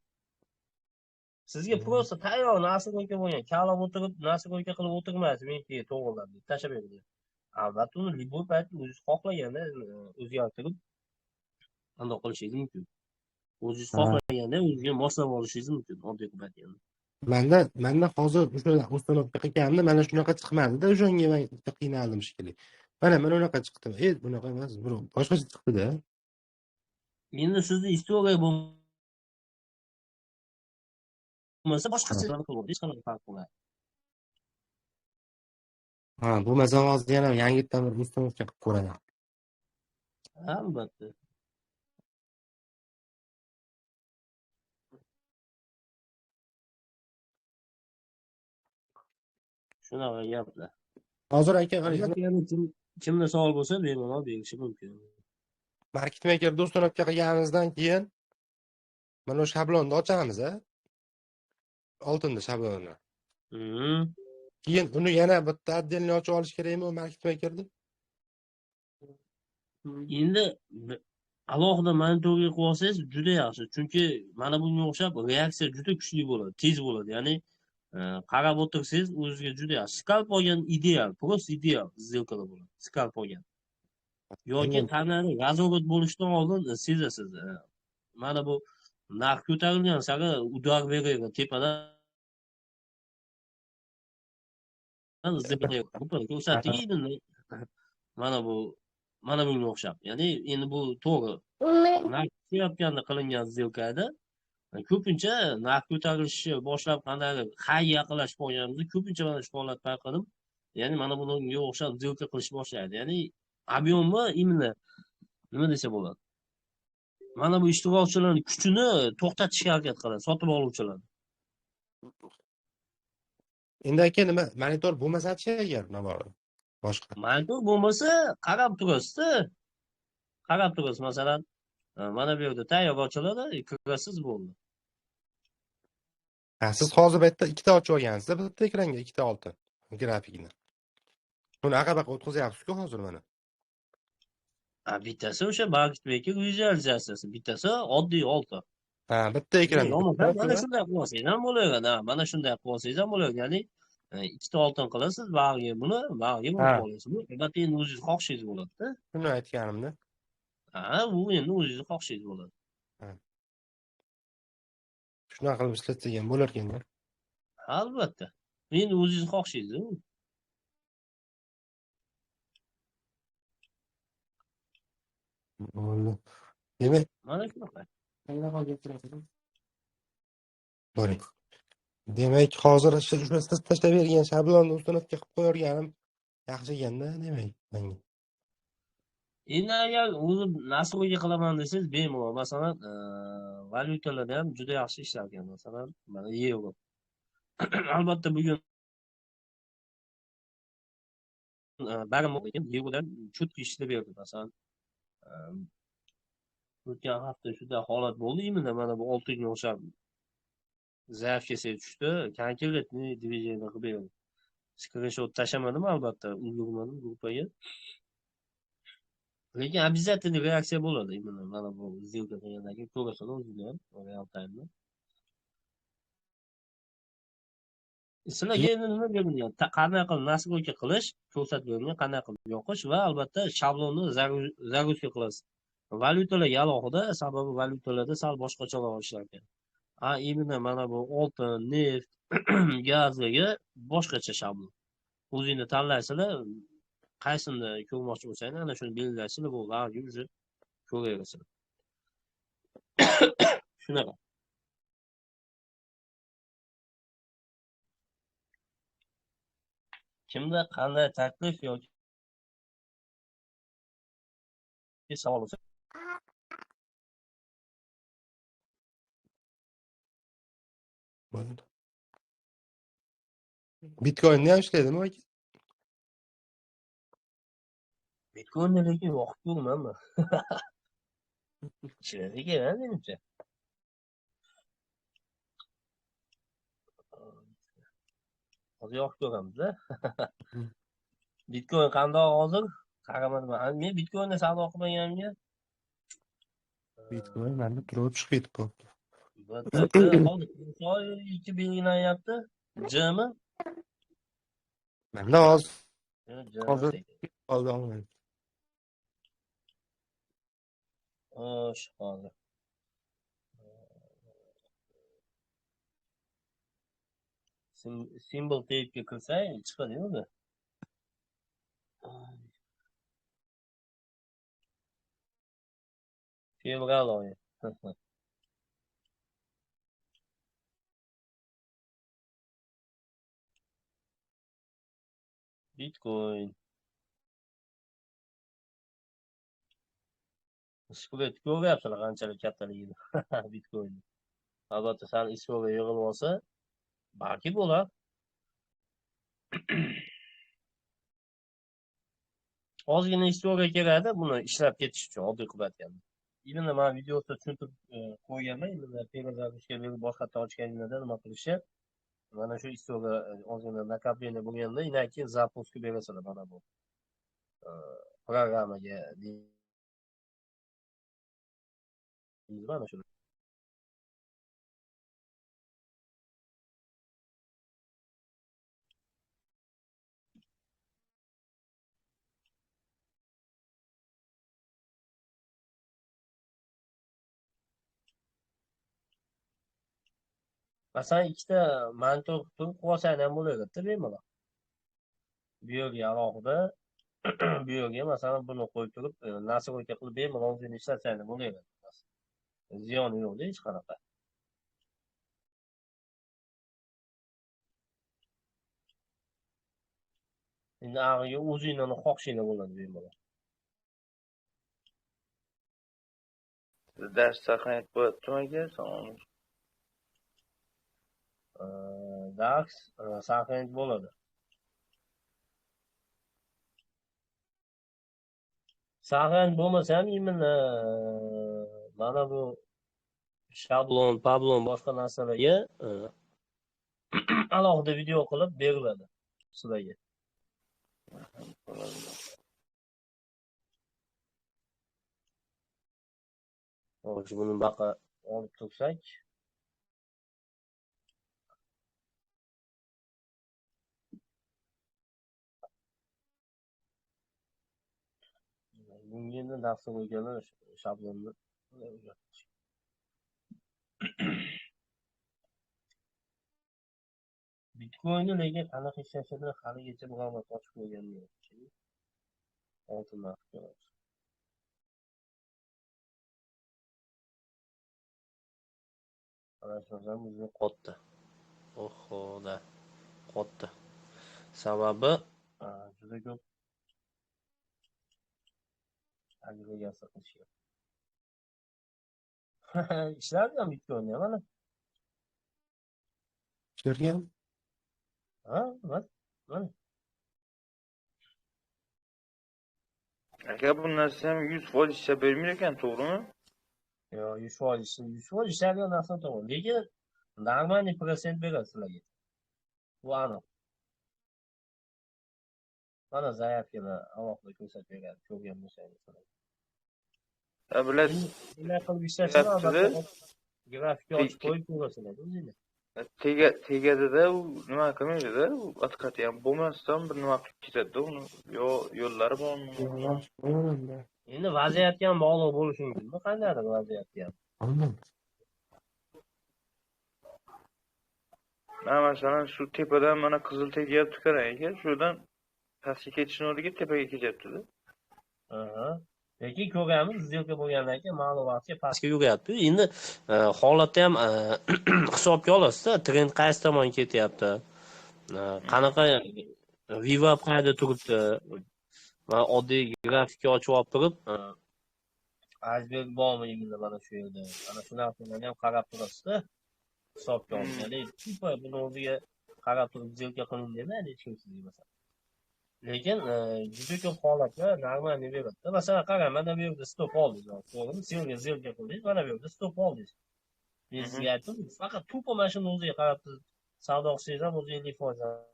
Sizga просто tayyor nastroyka bo'lgan, kalab o'tirib nastroyka qilib o'tirmaysiz, menga to'g'rilab deb tashlab berdi. Albatta uni любой payt o'zingiz xohlaganda o'zgartirib qanday qilishingiz mumkin. O'zingiz xohlaganda o'zingizga moslab olishingiz mumkin, oddiy qilib aytganda. Menda hozir o'sha uстановка qilganimda mana shunaqa chiqmadi-da, o'shanga men qiynaldim shekilli. Mana unaqa chiqdi. Bunaqa emas, boshqacha chiqdi-da. Endi sizni istoriya bo'lmasa boshqacha qilib hech qanday farq bo'lmaydi. Ha, bo'lmasa hozir yana yangidan bir uстановка qilib ko'raman. Albatta. Shunaqa gaplar. Hozir aka Kimda savol bo'lsa bemalol berishi mumkin. marketmaker uстановка qilganimizdan keyin mana shu shablonni ochamiz-a? Oltinni shablonini. Keyin uni yana bitta отдельно ochib olish kerakmi u marketmakerni? Endi alohida monitorga qo'yib olsangiz juda yaxshi. Chunki mana bunga o'xshab reaksiya juda kuchli bo'ladi, tez bo'ladi. Ya'ni qarab o'tirsangiz o'zingizga juda yaxshi. Skalp olgan ideal, просто ideal сделкаlar bo'ladi. Skalp olgan. Yoki tanani razorot bo'lishidan oldin sezasiz. Mana bu narx ko'tarilgan sari udar beradi tepadan. Ko'rsating mana bu mana bunga o'xshab. Ya'ni endi bu to'g'ri. Narx tushayotganda qilingan сделка edi. Ko'pincha narx ko'tarilishi boshlab qandaydir high yaqinlashib qolganimizda ko'pincha mana shu holat payqadim. Ya'ni mana bunga o'xshab сделка qilish boshlaydi. Ya'ni объемni именно nima desa bo'ladi? Mana bu ishtirokchilarning kuchini to'xtatishga harakat qiladi, sotib oluvchilar. Endi aka nima monitor bo'lmasa-chi agar nima bor? Boshqa. Monitor bo'lmasa, qarab turasiz-da. Qarab turasiz, masalan, mana bu yerda tayyor ochiladi, kirasiz bo'ldi. Ha, siz hozir bu yerda ikkita ochib olgansiz, bitta ekranga ikkita oltin grafikni. Buni aqabaqa o'tkazyapsiz-ku hozir mana. Bittasi o'sha market maker vizualizatsiyasi, bittasi oddiy oltin. Ha, bitta ekran. Mana shunday qilib olsangiz ham bo'laveradi. Mana shunday qilib olsangiz ham bo'laveradi. Ya'ni ikkita oltin qilasiz, bag'iga buni, bag'iga buni olasiz. Bu albatta endi o'zingiz xohishingiz bo'ladi-da. Shuni aytganimda. Ha, bu endi o'zingiz xohishingiz bo'ladi. Shunaqa qilib ishlatsak ham bo'lar ekan-da. Albatta. Endi o'zingiz xohishingiz. Bo'ldi. Demak, Mana shunaqa. bo'ling. Demak, hozir siz tashlab bergan shablonni ustunovka qilib qo'yarganim yaxshi ekanda, demak, menga. Endi agar o'zim nasroga qilaman desangiz, bemalol. Masalan, valyutalarda ham juda yaxshi ishlar ekan. Masalan, mana yevro. Albatta bugun barim ekan, yevrodan cho'tki ishlab berdi. Masalan, o'tgan hafta shunday holat bo'ldi. Mana bu oltinga o'xshab zaif kelsa tushdi. Konkretni движение qilib berdi. Screenshot tashlamadim albatta, ulgurmadim gruppaga. Lekin обязательно reaksiya bo'ladi. Mana bu сделка qilgandan keyin ko'rasizlar o'zingizlar ham real time'da. Sizlarga endi nima berilgan? Qanday qilib nastroyka qilish ko'rsatib berilgan, qanday qilib yoqish va albatta shablonni загрузка qilasiz. Valyutalarga alohida, sababi valyutalarda sal boshqacharoq ishlar ekan. Именно mana bu oltin, neft, gazlarga boshqacha shablon. O'zingizlar tanlaysizlar, qaysini ko'rmoqchi bo'lsangiz, ana shuni belgilaysizlar, bu varga уже ko'raverasizlar. Shunaqa. Kimda qanday taklif yoki savol bo'lsa, Bo'ldi. Bitcoinni ham ishlaydimi aka? Bitcoinni lekin yoqib ko'rmanman. Ishlaydi ekan, menimcha. Hozir yoqib ko'ramiz-da. Bitcoin qandoq hozir? Qaramadim. Men Bitcoinni savdo qilmaganimga Bitcoin mana turib chiqib ketib qoldi. hozir soy 2 belgilanyapti. Jmi? Menda hozir Hozir oldim. Xo'sh, hozir. Symbol tape'ga kirsang, chiqadi o'zi. Fevral oyi. Bitcoin. Spread ko'ryapsizlar qanchalik kattaligini. Bitcoin. Albatta sal isroga yig'ilib olsa, balki bo'lar. Ozgina isroga kerakda buni ishlab ketish uchun oddiy qilib aytganda. Endi men videoda tushuntirib qo'yganman. Endi перезагрузка berib boshqatdan ochganingizda nima qilishni. Mana shu isroga ozgina накопление bo'lganda, undan keyin запуск berasizlar mana bu programmaga mana shu. Masalan, ikkita monitor turib qolsang ham bo'laveradi bemalol. Bu yerga alohida bu yerga masalan buni qo'yib turib nastroyka qilib bemalol o'zini ishlatsanglar bo'laveradi. Ziyoni yo'qda hech qanaqa. Endi ag'iga o'zinglarni xohishinglar bo'ladi bemalol. Dars saqlanib bo'lyaptimi aka? Dars saqlanib bo'ladi. Saqlanib bo'lmasa ham mana bu shablon, pablon boshqa narsalarga alohida video qilib beriladi sizlarga. Hozir buni baqa olib tursak, bunga endi dasturga shablonni Bitcoin'ni lekin qanaqa ishlashini haligacha biror marta ochib ko'rganim yo'q. Oltin narxi. Qarashmasam bizni qotdi. Ohoda, qotdi. Sababi juda ko'p agregatsiya qilishgan. Ishlardim Bitcoin'da mana. Ishlargan? Mana. Aka bu narsa ham 100% ishlab bermaydi ekan, to'g'rimi? Yo, 100% ishlaydigan narsa to'g'ri. Lekin нормальный prosent beradi sizlarga. Bu aniq. Mana zaявкаlar alohida ko'rsatib beradi, ko'rgan bo'lsangiz. Bilasiz, Bunday qilib ishlashni albatta grafikga ochib qo'yib ko'rasizlar o'zingizlar. tegadida u nima qilmaydi-da, u otqati ham bo'lmasdan bir nima qilib ketadi-da uni. Yo, yo'llari bormi? Endi vaziyatga ham bog'liq bo'lishi mumkin. Qandaydir vaziyatga ham. Mana masalan shu tepadan mana qizil tegyapti qarang aka, shudan pastga ketishni o'rniga tepaga ketyapti-da. Lekin ko'ramiz, сделка bo'lgandan keyin ma'lum vaqtga pastga yuryapti. Endi holatda ham hisobga olasiz-da, trend qaysi tomon ketyapti. Qanaqa VWAP qayerda turibdi. Va oddiy grafikni ochib olib turib, iceberg bormi endi mana shu yerda. Mana shu narsalarni ham qarab turasiz-da. Hisobga olib. Ya'ni tipa buni o'ziga qarab turib сделка qiling demaydi hech kim sizga masalan. Lekin juda ko'p holatda normalniy beradi. Masalan, qarang, mana bu yerda stop oldingiz, to'g'rimi? Sizga сделка qildingiz, mana bu yerda stop oldingiz. Men sizga aytdim, faqat tupo mana shuni o'ziga qarab savdo qilsangiz ham o'zi 50%.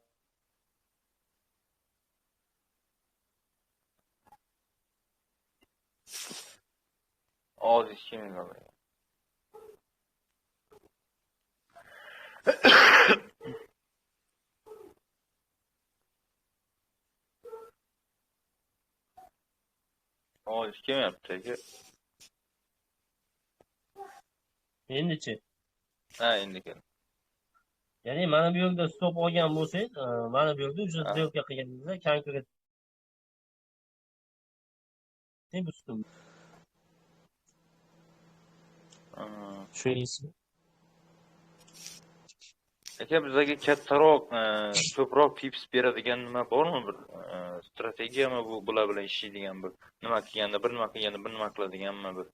Oz ishlaymiz hozir. Oz kelmayapti aka. Endi-chi? Ha, endi keldi. Ya'ni mana bu yerda stop olgan bo'lsangiz, mana bu yerda o'sha сделка qilganingizda konkret bu stop. Shunisi. Aka bizga kattaroq, ko'proq tips beradigan nima bormi bir strategiyami bu bular bilan ishlaydigan bir nima qilganda, bir nima qiladiganmi bir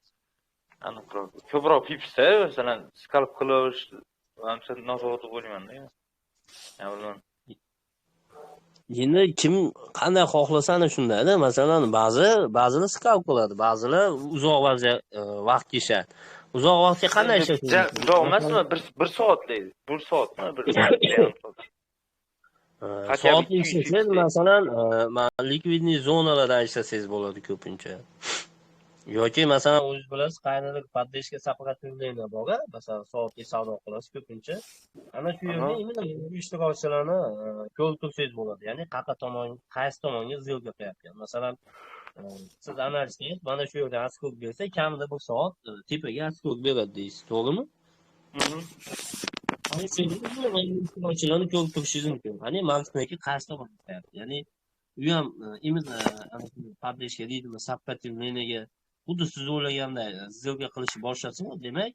aniqroq. Ko'proq tips-da, masalan, skalp qilish, hamsa noto'g'ri bo'lmayman-da. Bilmadim. Endi kim qanday xohlasa ana shundayda. Masalan, ba'zilar skalp qiladi, ba'zilar uzoq vaqtga ishlaydi. Uzoq vaqtga qanday ishlash mumkin? Uzoq emasmi? 1 soat deydi. 1 soatmi? 1 soat. Soatli ishlasangiz, masalan, likvidniy zonalardan ishlasangiz bo'ladi ko'pincha. Yoki masalan, o'zingiz bilasiz, qayerdadir poddeshka saqlatilgan bor, masalan, soatli savdo qilasiz ko'pincha. Ana shu yerda imенно ishtirokchilarni ko'rib tursangiz bo'ladi. Ya'ni qaysi tomonga сделка qilyapti. Masalan, siz analizingiz mana shu yerda askok bersa, kamida 1 soat tepaga askok beradi deysiz, to'g'rimi? Ana shu ishtirokchilarni ko'rib turishingiz mumkin. Ya'ni marketmaker qaysi tomonga qilyapti. Ya'ni u ham publishga deydimi, сопоставлениеga xuddi siz o'ylaganday сделка qilishni boshlasin, demak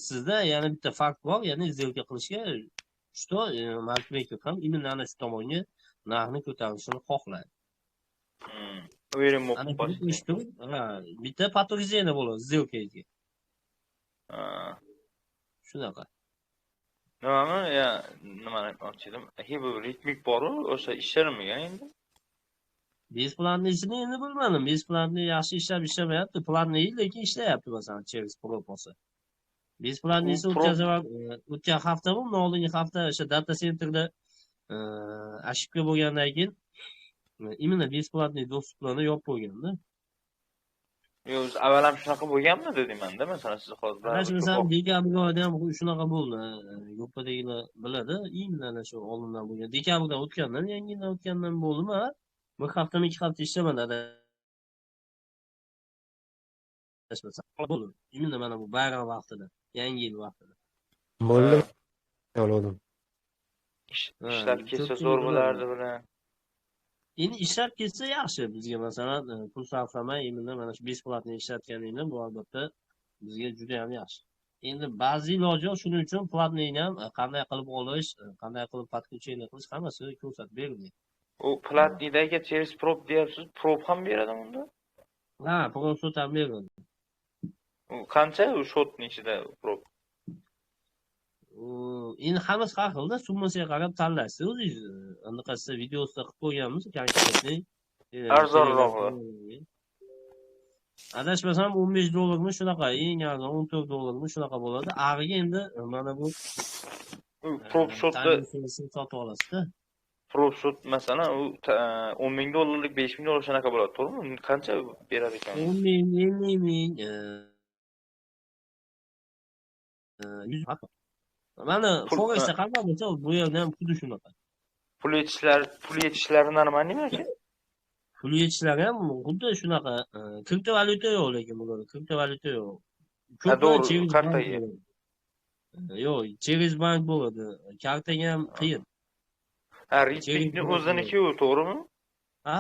sizda yana bitta fakt bor, ya'ni сделка qilishga что marketmaker ham именно ana shu tomonga narxni ko'tarishni xohlaydi. Uering Ana bo'lib shu ishda bitta подтверждение bo'ladi сделкаga. Shunaqa. Nimami? Ya, nimani aytmoqchi edim? Bu ritmik boru, o'sha ishlanmagan endi. Besplatniysini endi bilmadim. Besplatniy yaxshi ishlamayapti. Platniy lekin ishlayapti, masalan, через Pro bo'lsa. Besplatniysi o'tgan hafta bu, oldingi hafta o'sha data centerda ошибка bo'lgandan keyin именно besplatniy dostuplarni yopib qo'yganda. Yo'q, avval ham shunaqa bo'lganmidi deyman-da, masalan, siz hozir. Masalan, dekabr oyida ham shunaqa bo'ldi. Yo'qdagilar biladi. Именно ana shu oldindan bo'lgan. Dekabrdan o'tgandan, yangi yildan o'tgandan bo'ldimi? Bir haftami, 2 hafta ishlamadi. Bo'ldi. Именно mana bu bayram vaqtida, yangi yil vaqtida. Bo'ldi. Yo'ladim. Ishlar ketsa zo'r bo'lardi bilan. Endi ishlab ketsa yaxshi bizga, masalan, pul sarflamay, endi mana shu besplatni ishlatganinglar bu albatta bizga juda ham yaxshi. Endi ba'zi iloji shuning uchun platniyni ham qanday qilib olish, qanday qilib podключение qilish hammasini ko'rsatib berilgan. U platniydagi через prop deyapsiz, prop ham beradimi unda? Ha, prop ham beradi. U qancha u shotning ichida prop? Endi hammasi har xilda, summasiga qarab tanlaysiz. O'zingiz anaqasida videosida qilib qo'yganmiz, konkretniy. Arzonroqmi? Adashmasam $15 shunaqa, eng arzon $14 shunaqa bo'ladi. Ag'iga endi mana bu prop shotni sotib olasiz-da. Prop shot masalan u $10,000 $5,000 shunaqa bo'ladi, to'g'rimi? Qancha berar ekan? 10,000, 50,000, 100 haqi. Mana Forestda qanday bo'lsa, bu yerda ham xuddi shunaqa. Pul yetishlari normalmi aka? Pul yetishlari ham xuddi shunaqa. Kriptovalyuta yo'q, lekin bularda kriptovalyuta yo'q. To'g'ri, kartaga. Yo'q, через bank bo'ladi. Kartaga ham qiyin. Ha, ritmikni o'ziniki-ku, to'g'rimi? Ha?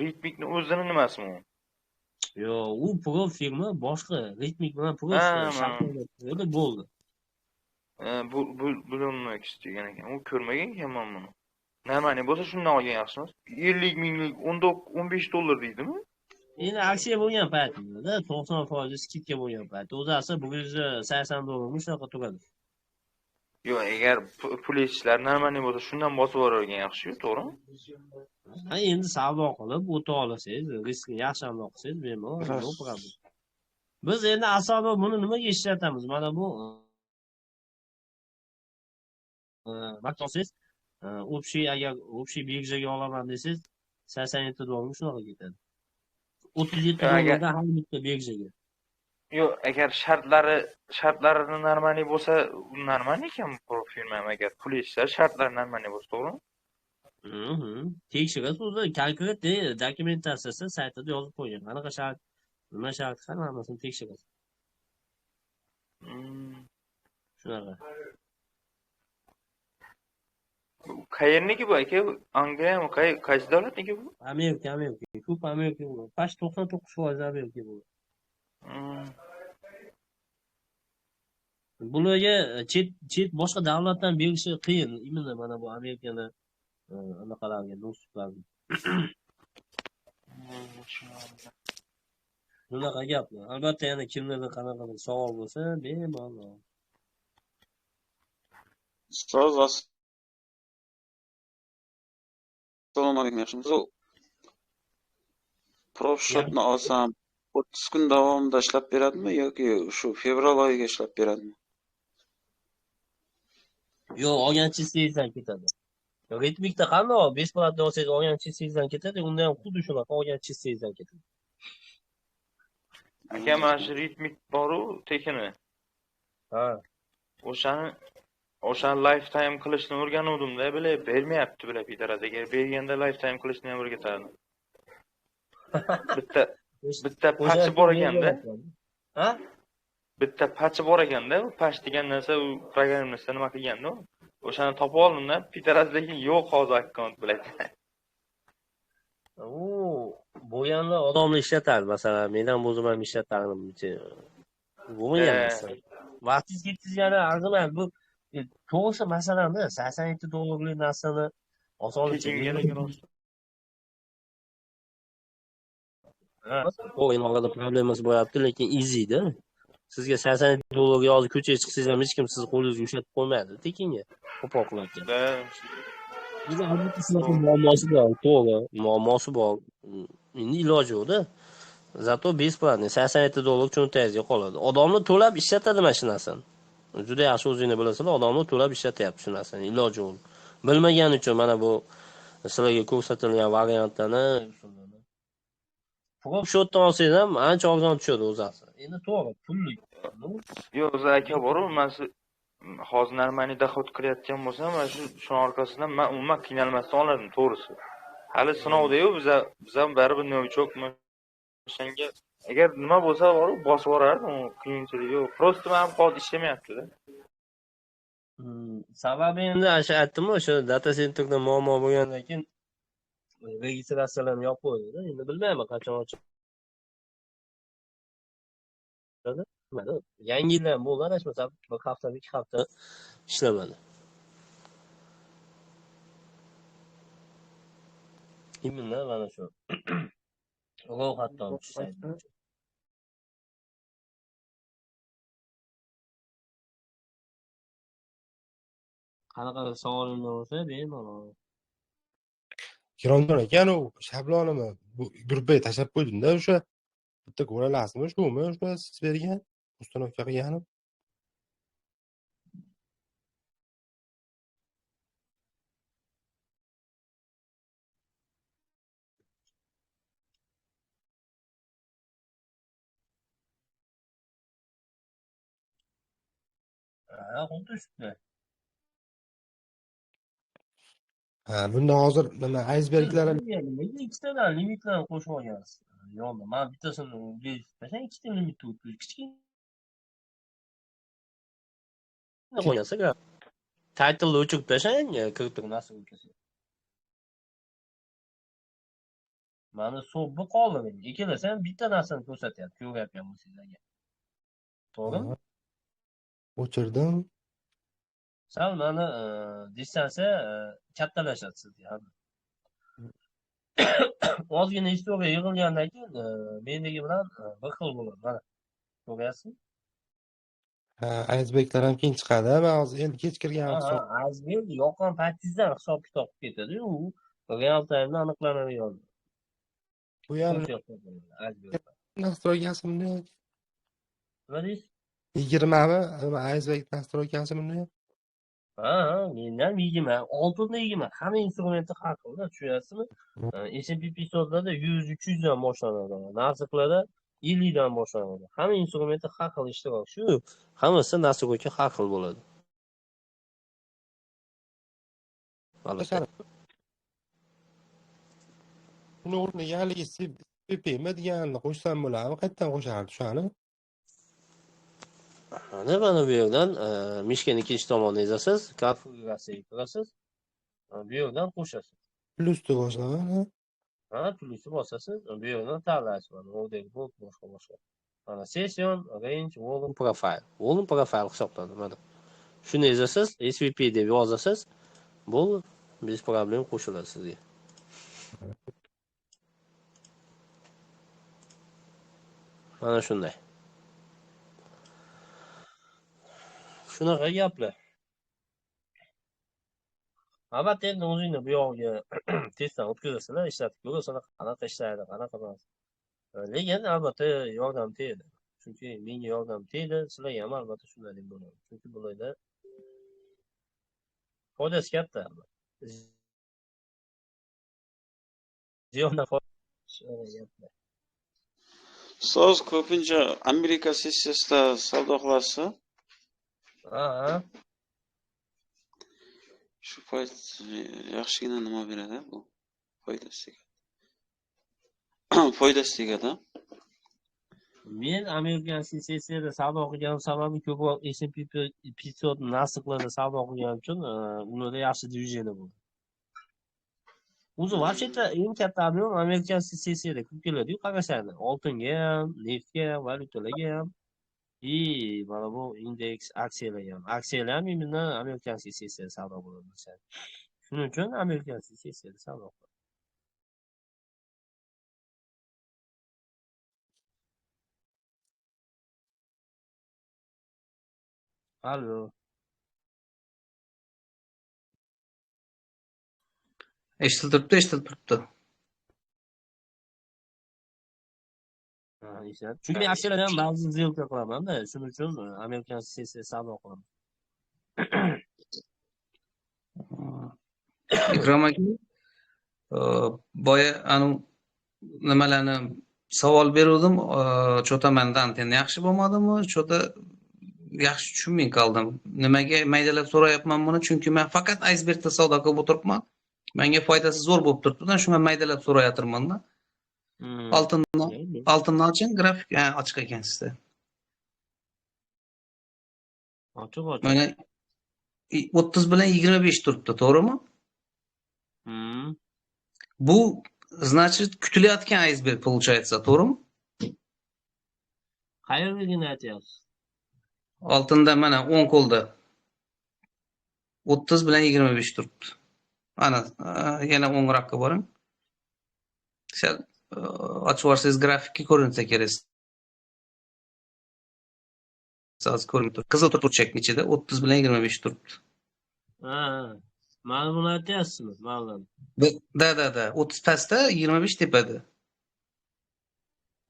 Ritmikni o'zini nimasimi u? Yo'q, u pro firma boshqa. Ritmik bilan pro shaxmat bo'ldi. Bularni istagan ekan. U ko'rmagan ekanman buni. Normali bo'lsa shundan olgan yaxshimi? 50 minglik $15 deydimi? Endi aksiya bo'lgan paytda 90% skidka bo'lgan payt. O'zasi $180 shunaqa turadi. Yo'q, agar pul yetishlari normali bo'lsa shundan bosib yuborgan yaxshi-ku, to'g'rimi? Ha, endi savdo qilib o'ta olasangiz, riskni yaxshi amal qilsangiz, bemalol, no problem. Biz endi asosan buni nimaga ishlatamiz? Mana bu vaqtingiz agar общий birjaga olaman desangiz, $87 shunaqa ketadi. $37 har bitta birjaga. Yo'q, agar shartlari normali bo'lsa, normal ekan bu firma, agar pul yetishsa shartlari normal bo'lsa, to'g'rimi? Tekshirasiz, o'zi konkret dokumentatsiyasi saytida yozib qo'ygan. Qanaqa shart, nima shart, hammasini tekshirasiz. Shunaqa. Qayerniki bu aka? Angliyami? Qaysi davlatniki bu? Amerika. Ko'p Amerika bu. Почти 99% Amerika bu. Bularga chet boshqa davlatdan berishi qiyin. Imенно mana bu Amerikani anaqalarga, do'stlarga. Shunaqa gap. Albatta yana kimlardan qanaqadir savol bo'lsa, bemalol. Ustoz, assalomu alaykum, yaxshimisiz? Prop shotni olsam 30 kun davomida ishlab beradimi yoki shu fevral oyiga ishlab beradimi? Yo'q, olganchisingizdan ketadi. Ritmikda qanday besplatni olsangiz olganchisingizdan ketadi, unda ham xuddi shunaqa olganchisingizdan ketadi. Aka, mana shu ritmik boru tekini. Ha. O'shani lifetime qilishni o'rganuvdim-da, bermayapti bitaradi. Agar berganda lifetime qilishni ham o'rgatadi. Bitta patch bor ekanda. Ha? Bitta patch bor ekanda, u patch degan narsa u programmistlar nima qilganda, o'shani topib oldim-da, bitaradi, lekin yo'q hozir akkaunt bilan. U bo'yanlar odamni ishlatadi, masalan, men ham o'zim ham ishlatardim. Bo'lmagan narsa. Vaqtingiz ketkazgani arzimaydi. Bu to'g'risi masalanda $87 narsani osonlikcha o'yin orada problemasi bo'lyapti, lekin easyda. Sizga $87 hozir ko'chaga chiqsangiz ham hech kim sizni qo'lingizga ushlatib qo'ymaydi tekinga. Qo'polqilashga. Bizda albatta shunaqa muammosi bor, to'g'ri, muammosi bor. Endi iloji yo'q-da. Zato besplatniy $87 cho'ntagingizga qoladi. Odamni to'lab ishlatadi mana shu narsani. Juda yaxshi o'zingni bilasizlar, odamni to'lab ishlatyapti shu narsani, iloji yo'q. Bilmagani uchun mana bu sizlarga ko'rsatilgan variantlarni Prop shotdan olsangiz ham ancha arzon tushadi o'zasi. Endi to'g'ri, pullik. Yo'q, o'zi aka boru, men hozir normalniy dohod qilayotgan bo'lsam, mana shuni orqasidan men umuman qiynalmasdan olardim, to'g'risi. Hali sinovda-yu, biz ham baribir novichokmiz. O'shanga agar nima bo'lsa boru bosib yuborardim, qiyinchilik yo'q. Prosta men ham hozir ishlamayapti-da. Sababi endi o'sha aytdim-ku, o'sha data centerda muammo bo'lgandan keyin registratsiyalarni yopib qo'ydi-da. Endi bilmayman qachon ochadi. Yangi yil ham bo'ldi, adashmasam, bir hafta, 2 hafta ishlamadi. Imminda mana shu ro'yxatdan tushsaydi. Qanaqa savolingiz bo'lsa, bemalol. Kiromjon ekan u shablonimi bu gruppaga tashlab qo'ydim-da o'sha bitta ko'ralasizmi shumi o'sha siz bergan uстановка qilganim. Xuddi shunday. Ha, bunda hozir nima iceberglar Nega ikkitadan limitlarni qo'shib olgansiz? Yo'q, men bittasini tashlab, ikkita limit kichkina qo'yasiz. Title'ni o'chirib tashlang, kirib nasib o'tkazing. Mana so'bbi qoldi menga. Ikkalasi ham bitta narsani ko'rsatyapti, ko'ryapman sizlarga. To'g'rimi? o'chirdim. Sal mana distansiya kattalashadi sizga. Ozgina istoriya yig'ilgandan keyin mendagi bilan bir xil bo'ladi. Mana ko'ryapsizmi? Ha, iceberglar ham keyin chiqadi. Men hozir endi kech kirgan hisob. Iceberg yoqqan paytingizdan hisob-kitob ketadi. U real time'da aniqlanadigan. Bu ham nastroykasimni nima deysiz? 20mi? Iceberg nastroykasi buni. Mendan 20, oltinda 20. Hamma instrumenti har xil, tushunyapsizmi? S&P 500larda 100, 300 dan boshlanadi. Nasdaqlarda 50 dan boshlanadi. Hamma instrumenti har xil ishtirok shu. Hammasi nastroyka har xil bo'ladi. Buni o'rniga haligi CPM deganni qo'shsam bo'ladimi? Qayerdan qo'shardi shuni? Mana bu yerdan mishkani ikkinchi tomoniga yozasiz, konfiguratsiyaga kirasiz. Bu yerdan qo'shasiz. Plusni boshlayman. Plusni bosasiz. Bu yerdan tanlaysiz. Mana model bu boshqa. Mana session, range, volume profile. Volume profile hisoblanadi. Mana. Shuni yozasiz, SVP deb yozasiz. Bu bez problem qo'shiladi sizga. Mana shunday. Shunaqa gaplar. Albatta endi o'zingni bu yog'iga testdan o'tkazasizlar, ishlatib ko'rasizlar, qanaqa ishlaydi, qanaqa emas. Lekin albatta yordam tegadi. Chunki menga yordam tegdi, sizlarga ham albatta shunday deb bo'ladi. Chunki bularda foydasi katta. Ziyondan foydasi. So'z ko'pincha Amerika sessiyasida savdo qilasiz. Shu payt yaxshigina nima beradi bu? Foydasi tegadi. Men Amerikan sessiyasida savdo qilganim sababi ko'proq S&P 500 nasiblarda savdo qilganim uchun ularda yaxshi движение bo'ldi. O'zi вообще-то eng katta объем amerikan sessiyada kirib keladi-yu, qarashadi. Oltinga ham, neftga ham, valyutalarga ham. И mana bu indeks aksiyalarga ham. Aksiyalar ham именно amerikan sessiyasida savdo bo'ladi. Shuning uchun amerikan sessiyasida savdo qiladi. Allo. Eshitilib turibdi. Ha, eshitadi. Chunki men aksiyalarda ham ba'zi сделка qilaman-da, shuning uchun amerikan sessiyasida savdo qilaman. Ikrom aka, boya nimalarni savol beruvdim, cho'ta menda antenna yaxshi bo'lmadimi, cho'ta yaxshi tushunmay qoldim. Nimaga maydalab so'rayapman buni? Chunki men faqat aysbergda savdo qilib o'tiribman. Menga foydasi zo'r bo'lib turibdi-da, shunga maydalab so'rayotirman-da. Oltinni oching, grafik ochiq ekan sizda. Ochiq. Mana 30 bilan 25 turibdi, to'g'rimi? Bu значит kutilayotgan aysberg получается, to'g'rimi? Qayerligini aytyapsiz? Oltinda mana 10 qo'lda 30 bilan 25 turibdi. Ana yana o'ngroqqa boring. Sal ochib olsangiz grafikni ko'rinsa kerak. Siz ko'rinib turibdi. Qizil turchakning ichida 30 bilan 25 turibdi. Ha, mana buni aytyapsizmi? Ma'lum. Da. 30 pastda, 25 tepada.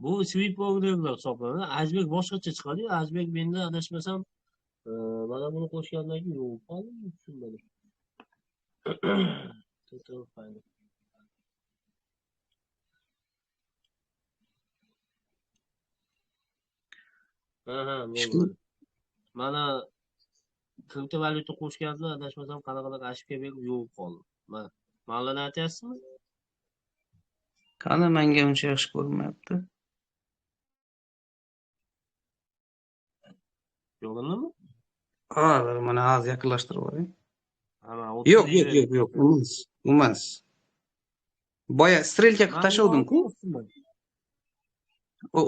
Bu sweep orderlar hisoblanadi. Aysberg boshqacha chiqadi-yu, aysberg menda adashmasam, mana buni qo'shgandan keyin yo'q qoldi, tushunmadim. Bo'ldi. Mana kriptovalyuta qo'shganda adashmasam qanaqalar ashibga berib yo'q qoldi. Mana ma'lumotni aytyapsizmi? Qani menga uncha yaxshi ko'rinmayapti. Ko'rindimi? Ha, mana hozir yaqinlashtirib qo'ying. Ana Yo'q, emas. Boya strelka qilib tashlavdim-ku.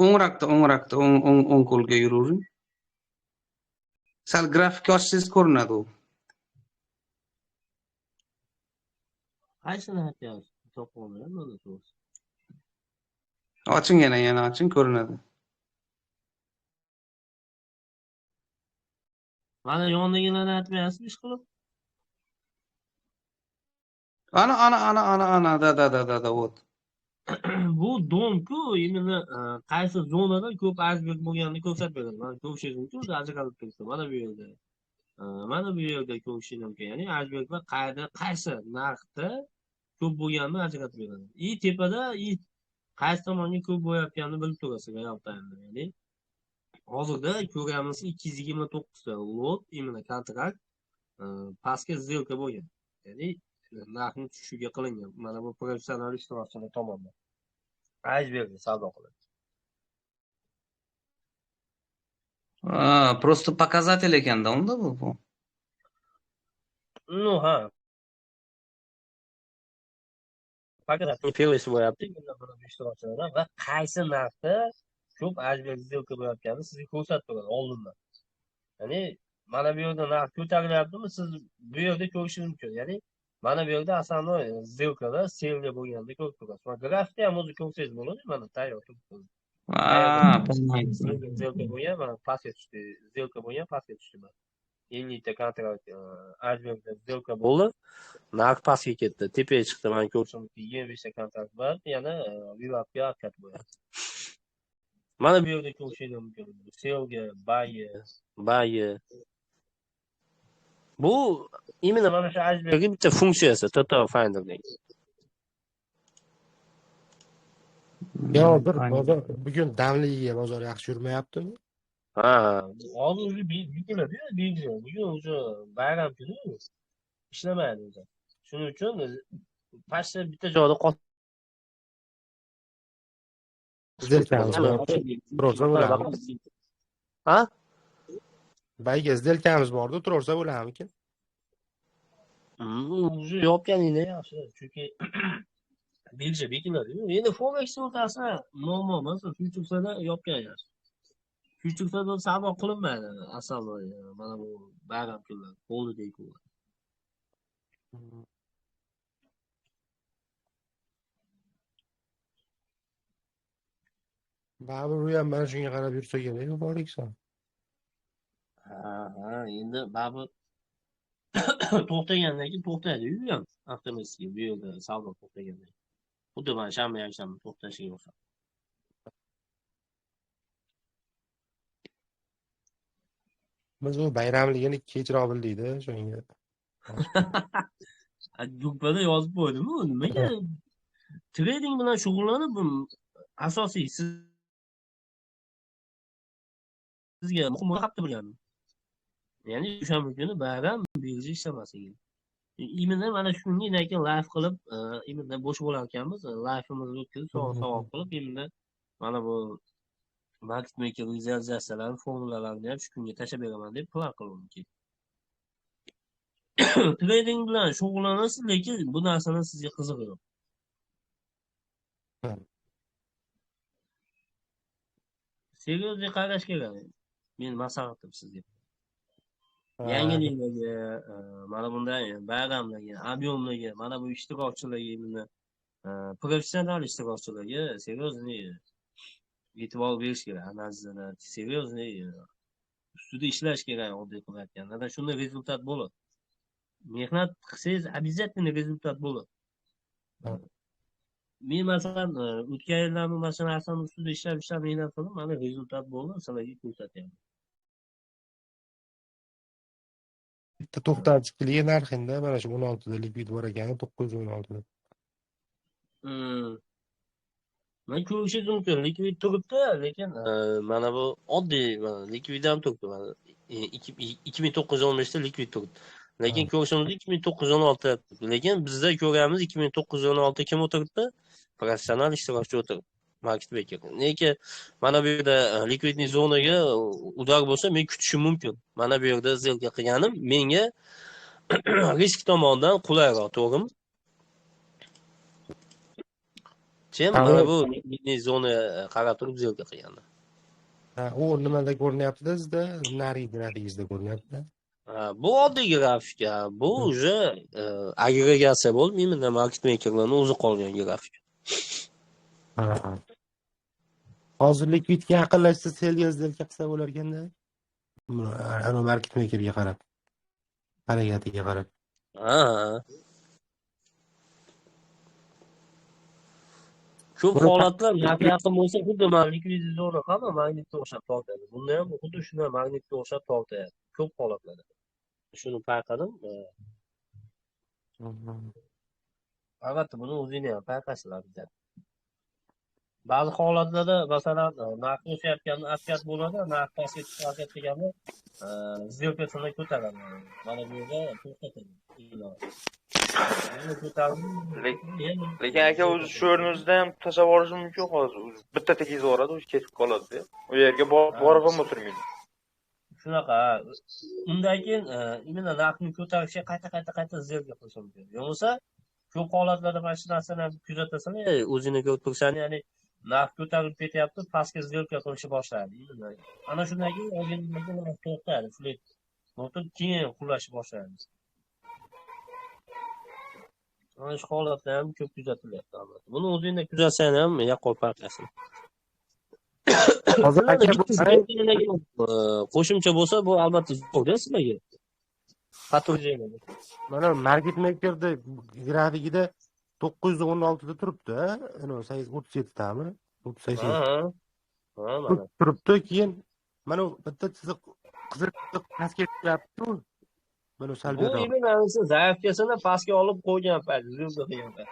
O'ngroqda, o'ng qo'lga yuravering. Sal grafikni ochsangiz ko'rinadi u. Qaysini aytyapsiz? Topolmayman mana to'g'risi. Oching yana oching, ko'rinadi. Mana yonidagilarni aytmayapsizmi ish qilib? Ana, da, вот. Bu domku, именно qaysi zonada ko'p aysberg bo'lganini ko'rsatib beradi. Mana ko'rishingiz mumkin, o'zi ajralib turibdi. Mana bu yerda. Mana bu yerda ko'rishingiz mumkin. Ya'ni aysberglar qaysi narxda ko'p bo'lganini ajratib beradi. И tepada qaysi tomonga ko'p bo'layotganini bilib turasiz real time. Ya'ni hozirda ko'ryapmiz 229 ta lot, именно kontrakt pastga сделка bo'lgan. Ya'ni narxni tushishiga qilingan. Mana bu professional ishtirokchilar tomonidan. Aysbergni savdo qiladi. Просто показатель ekanda unda bu. Ну, ha. Показатель fevosi bo'lyapti. Bunda ishtirokchilardan va qaysi narxda ko'p aysberg сделка bo'layotganini sizga ko'rsatib turadi oldindan. Ya'ni mana bu yerda narx ko'tarilyaptimi, siz bu yerda ko'rishingiz mumkin. Ya'ni mana bu yerda основной сделкада selga bo'lganini ko'rib turasiz. Va grafikda ham o'zi ko'rsangiz bo'ladi, mana tayyor turibdi. Сделка bo'lgan, mana pastga tushdi. Сделка bo'lgan, pastga tushdi. 50 ta kontrakt aysbergda сделка bo'ldi. Narx pastga ketdi. Tepaga chiqdi. Men ko'rsam 25 ta kontrakt bor, yana vivapga harakat bo'lyapti. Mana bu yerda ko'rishingiz mumkin. Selga, buy. Bu именно mana shu aysbergning bitta funksiyasi, total finderning. Bozor bugun damligiga bozor yaxshi yurmayaptimi? Ha, hozir yukiladi-yu, bugun o'sha bayram kuni ishlamaydi o'zi. Shuning uchun pashta bitta joyda Ha? Bayga сделкamiz bordi, turaversa bo'ladimikin? O'zi yopganingda yaxshi, chunki belgicha bekiladi. Endi forex o'rtasi muammo emas, futuresda yopgan yaxshi. Futuresda savdo qilinmaydi asosan mana bu bayram kunlari, holiday kunlar. Baribir u ham mana shunga qarab yursa kerak foreksan. Ha, endi baribir to'xtagandan keyin to'xtaydi-yu u ham avtomatik bu yerda savdo to'xtagandan keyin. Xuddi mana shanba yakshanba to'xtashiga o'xshab. Biz u bayramligini kechroq bildik-da shunga. Gruppada yozib qo'ydim u nimaga trading bilan shug'ullanib asosiy sizga muhim haqda bilganim. Ya'ni o'shanba kuni bayram belgi ishlamasligi. Imенно mana shundan keyin live qilib, imенно bo'sh bo'lar ekanmiz, live'imizni o'tkazib, savol qilib, imенно mana bu market maker vizualizatsiyalarni, formulalarni ham shu kunga tashlab beraman deb plan qildim. Trading bilan shug'ullanasiz, lekin bu narsani sizga qizig'i yo'q. Seriozli qarash kerak. Men maslahatim sizga. Yangiliklarga, mana bunday bayramlarga, объемlarga, mana bu ishtirokchilarga, professional ishtirokchilarga seriozli e'tibor berish kerak. Analizda seriozli ustida ishlash kerak oddiy qilib aytganda. Shunda rezultat bo'ladi. Mehnat qilsangiz обязательно rezultat bo'ladi. Men masalan o'tgan yillarni mana shu narsani ustida ishlab mehnat qildim, mana rezultat bo'ldi, sizlarga ko'rsatyapman. Bitta to'xtatishlik narxida mana shu 16 da likvid bor ekan, 916 da. Men ko'rishingiz mumkin, likvid turibdi, lekin mana bu oddiy likvid ham turibdi. Mana 2915 da likvid turibdi. Lekin ko'rishimizda 2916 turibdi. Lekin bizda ko'ramiz 2916 kim o'tiribdi? Professional ishtirokchi o'tiribdi. Market maker. Lekin mana bu yerda likvidniy zonaga udar bo'lsa, men kutishim mumkin. Mana bu yerda zelka qilganim menga risk tomonidan qulayroq, to'g'rimi? Mana bu likvidniy zona qarab turib zelka qilgandim. U nimada ko'rinyapti-da sizda? Grafikingizda ko'rinyapti. Bu oddiy grafika. Bu уже agregatsiya bo'lib, imенно market makerlarning o'zi qolgan grafika. Hozir likvidga yaqinlashsa selga zelka qilsa bo'lar ekanda. Ana market makerga qarab. Harakatiga qarab. Ko'p holatlar yaqin bo'lsa, xuddi mana likvidniy zona hamma magnitga o'xshab tortadi. Bunda ham xuddi shunday magnitga o'xshab tortadi. Ko'p holatlarda. Shuni payqadim. Albatta, buni o'zingiz ham payqasizlar bizlar. Ba'zi holatlarda masalan narx o'sayotganda afkat bo'ladi, narx pastga chiqib ketganda сделкасini ko'taradi. Mana bu yerda to'xtatadi. Lekin aka o'zi shu o'rnimizda ham tashlab olish mumkin hozir. Bitta tekizib yuboradi, o'zi ketib qoladi-da. U yerga borib ham o'tirmaydi. Shunaqa. Undan keyin imенно narxni ko'tarishga qayta сделка qilish mumkin. Yo'qsa ko'p holatlarda mana shu narsani ham kuzatasanlar, o'zini ko'rib tursan, ya'ni narx ko'tarilib ketyapti, pastga сделка qilishni boshlaydi. Ana shundan keyin organlarga narx to'xtaydi, flet. To'xtab keyin qulashni boshlaydi. Mana shu holatda ham ko'p kuzatilyapti albatta. Buni o'zingizda kuzatsang ham yaqqol farqlaysiz. Hozir qo'shimcha bo'lsa, bu albatta zo'rda sizlarga. Xatirjanglar. Mana market makerda grafikida 916 da turibdi, ana 37 tami? 38. Mana. Turibdi, keyin mana bitta chiziq qizil pastga chiqyapti. Mana Bu salbiyaroq. imенно zaifkasini pastga olib qo'ygan payt, zo'rda qilgan payt.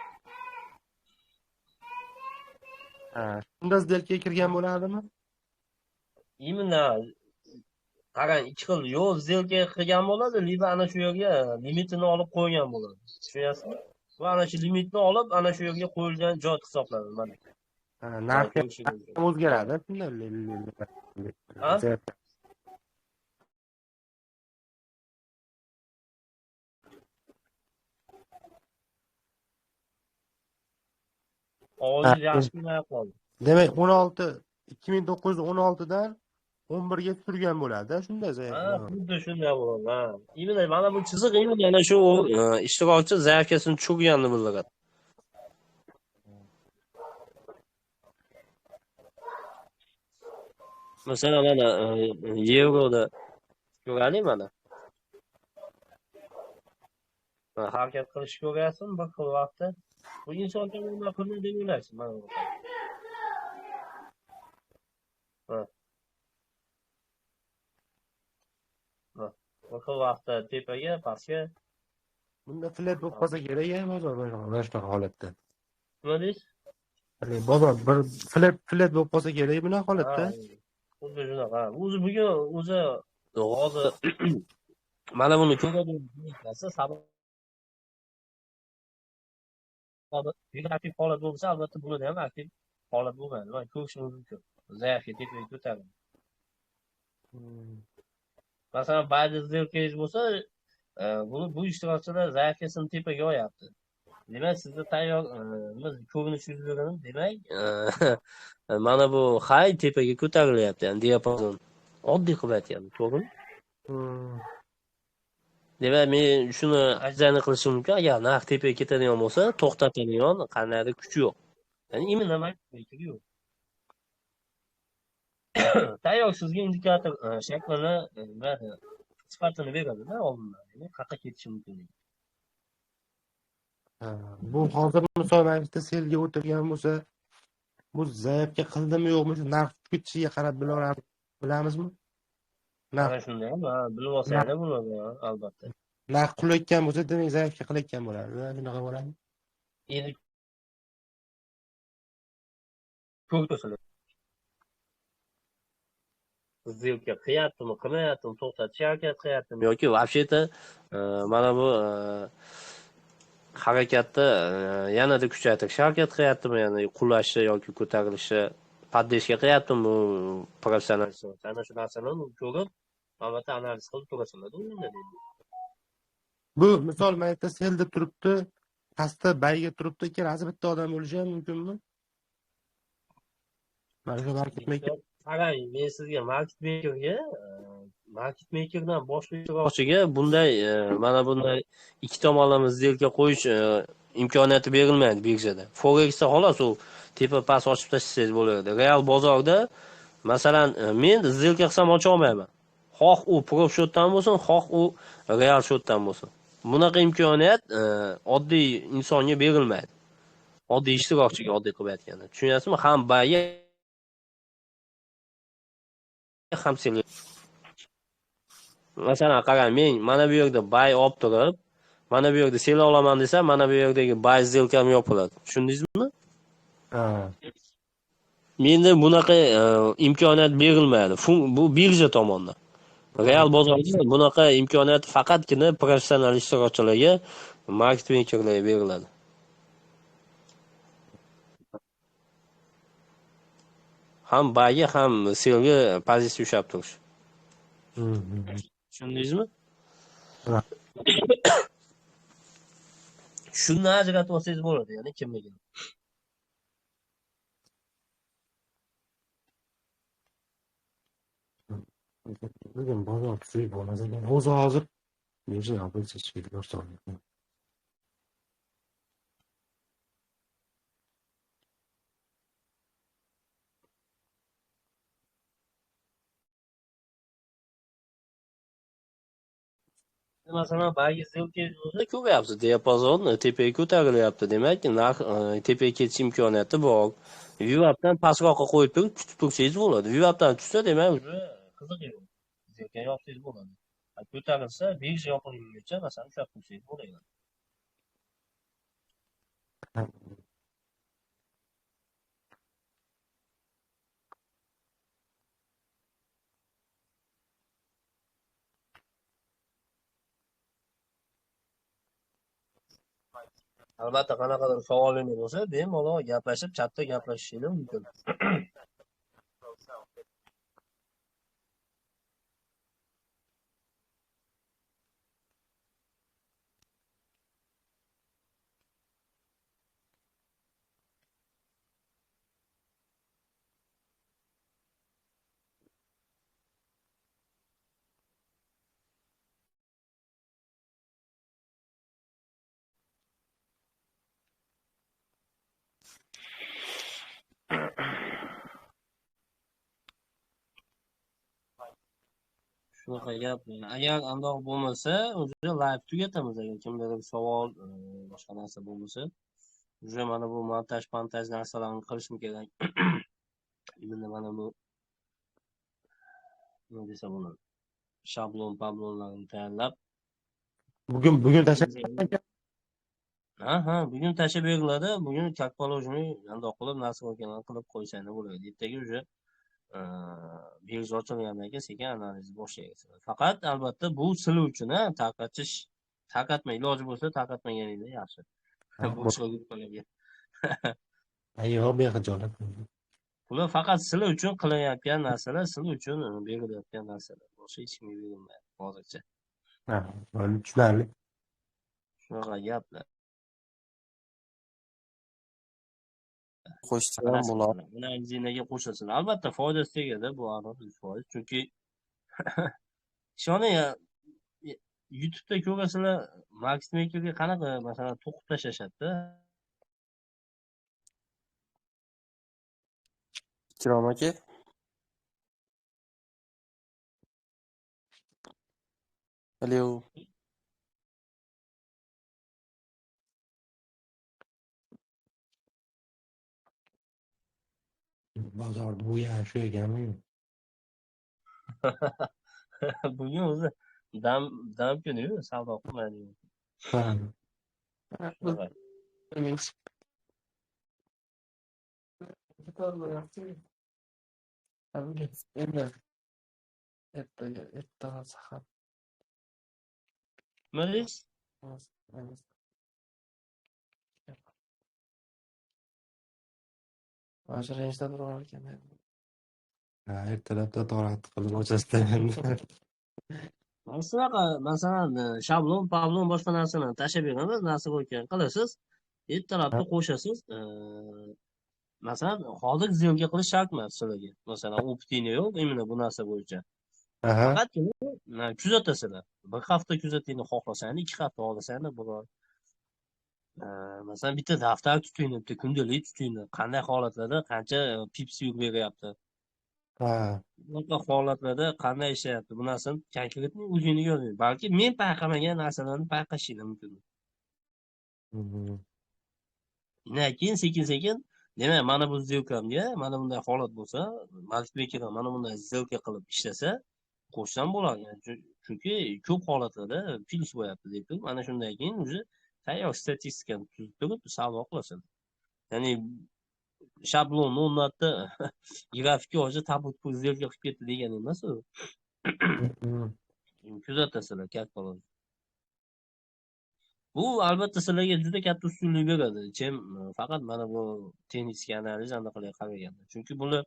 Shunda zelkaga kirgan bo'ladimi? Imенно qarang, ikki xil yo'l zelka qilgan bo'ladi, liba ana shu yerga limitini olib qo'ygan bo'ladi. Tushunyapsizmi? Va ana shu limitni olib, ana shu yerga qo'yilgan joy hisoblanadi mana. Narx o'zgaradi shunda. Ovozingiz yaxshi kelmay qoldi. Demak 2916dan 11ga turgan bo'ladi shunday zaif. Xuddi shunday bo'ladi. Ha. Именно mana bu chiziq yana shu ishtirokchi zaifkasini tushirganini bildiradi. Masalan mana yevroda ko'raylik mana. Harakat qilishni ko'ryapsizmi bir xil vaqtda. Bu inson tomonidan qilma deb o'ylaysiz mana bu. Ha. Ha. Bir xil vaqtda tepaga, pastga. Bunda flat bo'lib qolsa kerak-a bozor mana shunaqa holatda. Nima deysiz? Bozor bir flat bo'lib qolsa kerak bunaqa holatda. Xuddi shunaqa. O'zi bugun hozir mana buni ko'radigan sabab aktiv holat bo'lsa, albatta bunda ham aktiv holat bo'lmaydi. Mana ko'rishingiz mumkin. Zaifga tepaga ko'tariladi. Masalan, ba'zi сделкangiz bo'lsa, bu ishtirokchilar zaifkasini tepaga olyapti. Demak, sizda tayyor ko'rinishingizni demak, mana bu hay tepaga ko'tarilyapti, ya'ni diapazon oddiy qilib aytyapman, to'g'rimi? Demak, men shuni ajzani qilishim mumkin, agar narx tepaga ketadigan bo'lsa, to'xtatadigan qandaydir kuchi yo'q. Ya'ni imенно yo'q. Tayyor sizga indikator shaklini va sifatini beradi-da oldindan. Ya'ni qayerga ketishi mumkinligi. Bu hozir misol bitta selga o'tirgan bo'lsa, bu zaifga qildimi yo'qmi, narx ketishiga qarab bilamizmi? Mana shunday ham bilib olsanglar bo'ladi, albatta. Narx qulayotgan bo'lsa, demak zaifga qilayotgan bo'ladi. Shunaqa bo'ladi. Endi ko'rsalar. Сделка qilyaptimi, qilmayaptimi, to'xtatishga harakat qilyaptimi yoki вообще-то mana bu harakatni yanada kuchaytirishga harakat qilyaptimi, ya'ni qulashi yoki ko'tarilishi поддержка qilyaptimi bu professionallar. Ana shu narsalarni ko'rib, albatta analiz qilib ko'rasizlar-da unda. Bu misol mayda selda turibdi, pastda bayga turibdi, ikkalasi bitta odam bo'lishi ham mumkinmi? Mana shu market maker. Qarang, men sizga market makerdan boshqa ishtirokchiga bunday mana bunday ikki tomonlama сделка qo'yish imkoniyati berilmaydi birjada. Forexda xolos u tepa past ochib tashlasangiz bo'ladi. Real bozorda masalan men сделка qilsam ocha olmayman. Xoh u prop shotdan bo'lsin, xoh u real shotdan bo'lsin. Bunaqa imkoniyat oddiy insonga berilmaydi. Oddiy ishtirokchiga oddiy qilib aytganda. Tushunyapsizmi? Ham bayga ham sen. Masalan, qarang, men mana bu yerda bay olib turib, mana bu yerda sel olaman desam, mana bu yerdagi bay сделкам yopiladi. Tushundingizmi? Ha. Menda bunaqa imkoniyat berilmaydi. Bu birja tomonidan. Real bozorda bunaqa imkoniyat faqatgina professional ishtirokchilarga, market makerlarga beriladi. Ham bayga ham selga pozitsiya ushlab turish. Tushundingizmi? Shuni ajratib olsangiz bo'ladi, ya'ni kimligini. Bugun bozor kuchli bo'lmasa ekan. Hozir birja bo'lsa chiqib ko'rsatadi. Masalan, bayga сделкangiz bo'lsa, ko'ryapsiz, diapazon tepaga ko'tarilyapti. Demak, narx tepaga ketish imkoniyati bor. VWAPdan pastroqqa qo'yib turib, kutib tursangiz bo'ladi. VWAPdan tushsa, demak, uje qiziq edi. сделка yopsangiz bo'ladi. Ko'tarilsa, birja yopilguncha, masalan, ushlab tursangiz bo'ladi. Albatta, qanaqadir savolingiz bo'lsa, bemalol gaplashib, chatda gaplashishingiz mumkin. Shunaqa gap. Agar undoq bo'lmasa, o'zi live tugatamiz agar kimdadir savol, boshqa narsa bo'lmasa. Уже mana bu montaj narsalarni qilishim kerak. Endi mana bu nima desa bo'ladi? Pablonlarni tayyorlab. Bugun tashlab Ha, bugun tashlab beriladi. Bugun как положено, undoq qilib nasrokanlar qilib qo'ysanglar bo'ladi. Ertaga уже birja ochilgandan keyin sekin analiz boshlaymiz. Faqat albatta bu sizlar uchun tarqatma iloji bo'lsa tarqatmaganinglar yaxshi. Boshqa gruppalarga. Yo'q, bexijolat. Bular faqat sizlar uchun qilinayotgan narsalar, sizlar uchun berilayotgan narsalar. Boshqa hech kimga berilmaydi hozircha. Ha, tushunarli. Shunaqa gaplar. Qo'shsa ham bo'ladi. Buni zinaga qo'shilsin. Albatta foydasi tegadi bu aniq 100%. Chunki ishoning, YouTube'da ko'rasizlar, market makerga qanaqa masalan to'qib tashlashadi-da. Ikrom aka. Alo. Bozorda bu yer shu ekanmi? Bugun o'zi dam kuni-yu, savdo qilmaydi. Ha. Shunaqa. Ertaga sahar. Nima deysiz? Mashinada turar ekan. Ha, ertalabda torat qilib ochasizlar. Mana shunaqa masalan pablon boshqa narsalarni tashlab beramiz, narsa qo'ygan qilasiz. Ertalabda qo'shasiz. Masalan, hozir zilga qilish shart emas sizlarga. Masalan, optini yo'q, imенно bu narsa bo'yicha. Aha. Faqatgina kuzatasizlar. Bir hafta kuzatingni xohlasanglar, 2 hafta xohlasanglar bo'ladi. Masalan, bitta daftar tuting, bitta kundalik tuting. Qanday holatlarda qancha pips yuk beryapti. Ha. Bunaqa holatlarda qanday ishlayapti? Bu narsani konkretni o'zingiz ko'ring. Balki men payqamagan narsalarni payqashinglar mumkin. Keyin sekin-sekin demak, mana bu zilkamga mana bunday holat bo'lsa, marketmaker mana bunday zilka qilib ishlasa, qo'shsam bo'ladi. Chunki ko'p holatlarda finish bo'lyapti deb turib, mana shundan keyin уже tayyor statistikani tuzib turib savdo qilasan. Ya'ni shablonni o'rnatdi, grafika hozir tabut zilka qilib ketdi degani emas u. Kuzatasizlar katta bo'ladi. Bu albatta sizlarga juda katta ustunlik beradi. Faqat mana bu texnik analiz anaqalarga qaraganda. Chunki bular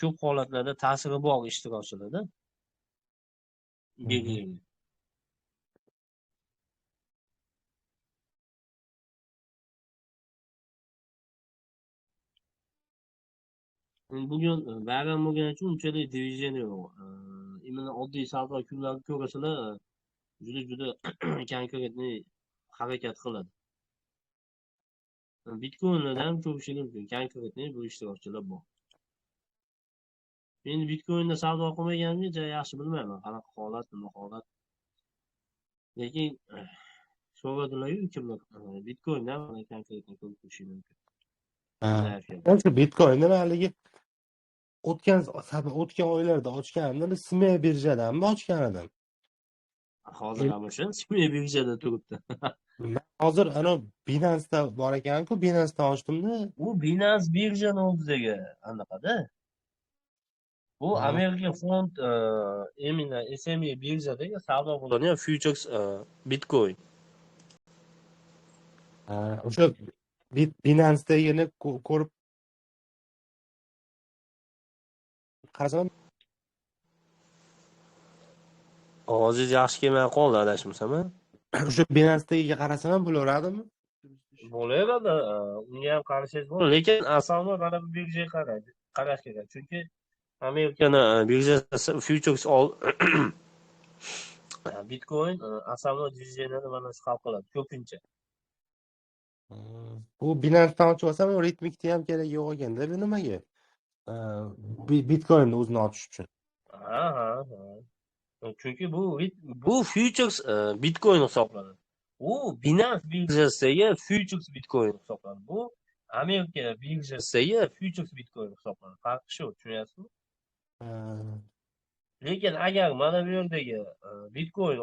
ko'p holatlarda ta'siri bor ishtirokchilarda. Belgilangan. Bugun bayram bo'lgani uchun unchalik divizion yo'q. Imенно oddiy savdo kunlari ko'rasizlar, juda konkretni harakat qiladi. Bitcoinlarda ham ko'rishingiz mumkin. Konkretni bu ishtirokchilar bor. Men Bitcoinda savdo qilmaganimga yaxshi bilmayman. Qanaqa holat, nima holat. Lekin so'radilar-yu kimlar Bitcoinda ham konkretni ko'rib ko'rishingiz mumkin. Ha. Bitcoin nimaligi o'tgan oylarda ochganimda Sime birjadanmi ochgan? Hozir ham o'sha Sime birjada turibdi. Hozir ana Binance'da bor ekan-ku, Binance'dan ochdimda. U Binance birjani o'zidagi anaqada. Bu Amerika fond imенно SME birjadagi savdo qilinadigan futures Bitcoin. O'sha Binance'dagini ko'rib qarasam, Ovozingiz yaxshi kelmay qoldi, adashmasam. O'sha Binance'dagiga qarasam ham bo'laveradimi? Bo'laveradi. Unga ham qarashingiz bo'ladi. Lekin asosan mana bu birjaga qarash kerak. Chunki Amerikani birjasi futures Bitcoin asosan divizionini mana shu hal qiladi ko'pincha. Bu Binance'dan ochib olsam, ritmikda ham kerak yo'q ekanda, bu nimaga? Bitcoinni o'zini ochish uchun. Ha. Chunki bu futures Bitcoin hisoblanadi. U Binance birjasidagi futures Bitcoin hisoblanadi. Bu Amerika birjasidagi futures Bitcoin hisoblanadi. Farqi shu, tushunyapsizmi? Lekin agar mana bu yerdagi Bitcoin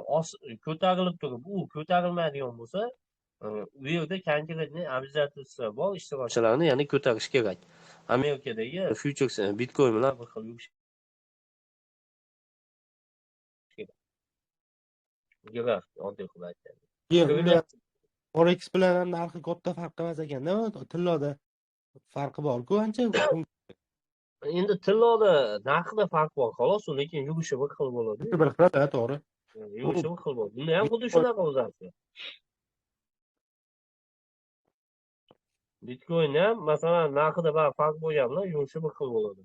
ko'tarilib turib, u ko'tarilmaydigan bo'lsa, u yerda konkretniy обязательства bor, ishtirokchilarni ya'ni ko'tarish kerak. Amerikadagi futures Bitcoin bilan bir xil yurish kerak. Graf oddiy qilib aytganda. Keyin Forex bilan ham narxi katta farq emas ekanda, tilloda farqi bor-ku ancha. Endi tilloda narxida farq bor, xolos, lekin yurishi bir xil bo'ladi. Bir xil, to'g'ri. Yurishi bir xil bo'ladi. Bunda ham xuddi shunaqa o'zasi. Bitcoin ham masalan narxida bir farq bo'lgan bilan yurishi bir xil bo'ladi.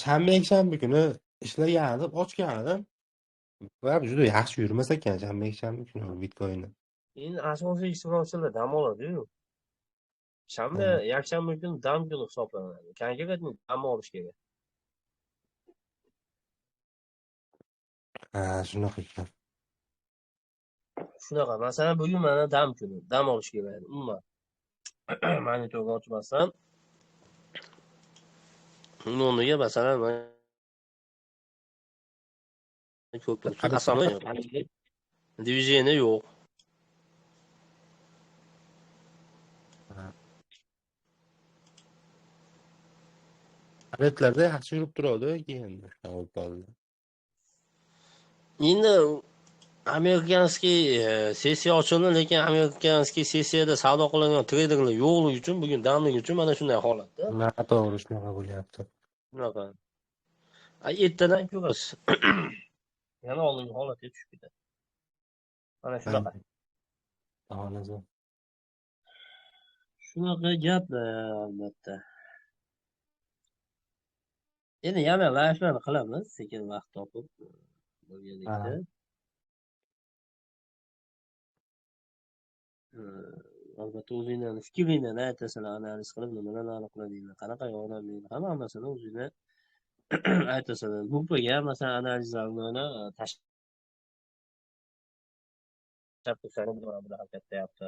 Shanba kuni ishlagandim, ochgandim. Va juda yaxshi yurmas ekan shanba kuni Bitcoinni. Endi asosiy ishtirokchilar dam oladi-yu. Shanba, yakshanba kuni dam kuni hisoblanadi. Konkretniy dam olish kerak. Shunaqa ekan. Shunaqa, masalan, bugun mana dam kuni, dam olish kerak. Umuman monitorni ochmasdan uni o'rniga masalan divizioniya yo'q. Retlarda yaxshi yurib turadi keyin. Endi amerikanskiy sessiya ochildi, lekin amerikanskiy sessiyada savdo qiladigan treyderlar yo'qligi uchun bugun damligi uchun mana shunday holatda. To'g'ri, shunaqa bo'lyapti. Shunaqa. Ertadan ko'rasiz. Yana oldingi holatga tushib ketadi. Mana shunaqa. Shunaqa gaplar albatta. Endi yana live'larni qilamiz, sekin vaqt topib bo'lganlikda. Albatta o'zinglarni fikringlarni aytasizlar, analiz qilib nimalarni aniqladinglar, qanaqa yordaminglar, hammasini o'zinglar aytasizlar. Gruppaga masalan analizlarni tashlab tursangiz, mana bunaqa katyapti,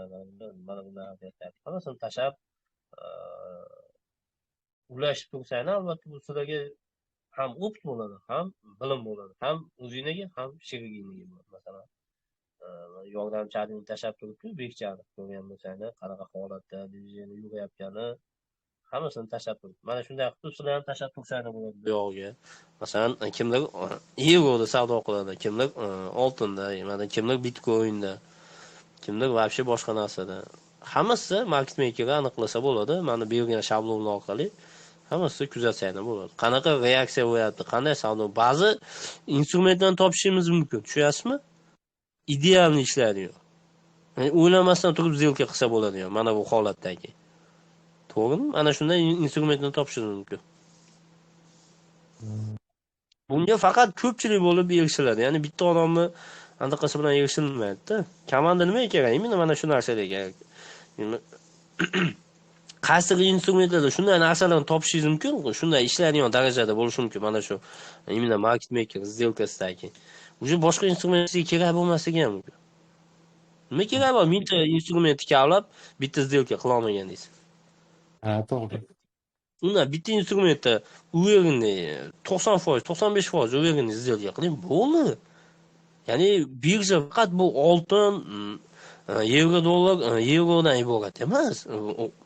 mana bunaqa katyapti. Hammasini tashlab ulashib tursangiz, albatta bu sizlarga ham opit bo'ladi, ham bilim bo'ladi, ham o'zingizga, ham sherigingizga bo'ladi. Masalan, yordamchilarni tashlab turibdi, bekchani ko'rgan bo'lsangiz, qanaqa holatda diviziyani yurayotgani, hammasini tashlab turibdi. Mana shunday qilib sizlar ham tashlab tursangiz bo'ladi bu yog'iga. Masalan, kimlar yevroda savdo qiladi, kimlar oltinda, mana kimlar bitcoinda, kimlar вообще boshqa narsada. Hammasi market makerga aniqlasa bo'ladi. Mana bergan shablon orqali hammasi kuzatsangiz bo'ladi. Qanaqa reaksiya bo'lyapti, qanday savdo, ba'zi instrumentlarni topishimiz mumkin. Tushunyapsizmi? Idealni ishlaydi. Yani o'ylamasdan turib zilka qilsa bo'ladi, mana bu holatdagi. To'g'rimi? Ana shunday instrumentni topishingiz mumkin. Bunga faqat ko'pchilik bo'lib erishiladi. Ya'ni bitta odamni anaqasi bilan erishilmaydi-da. Komanda nima kerak? Mana shu narsalar kerak. Qaysi instrumentlarda shunday narsalarni topishingiz mumkin, shunday ishlaydigan darajada bo'lishi mumkin. Mana shu imенно market maker zilkasidagi. Uje boshqa instrumentga kerak bo'lmasligi ham mumkin. Nima kerak bor? Mingta instrumentni kavlab bitta zilka qila olmagan deysiz. To'g'ri. Unda bitta instrumentda uverini 90%, 95% uverini zilka qiling, bo'ldi. Ya'ni birja faqat bu oltin, yevro dollar, yevrodan iborat emas.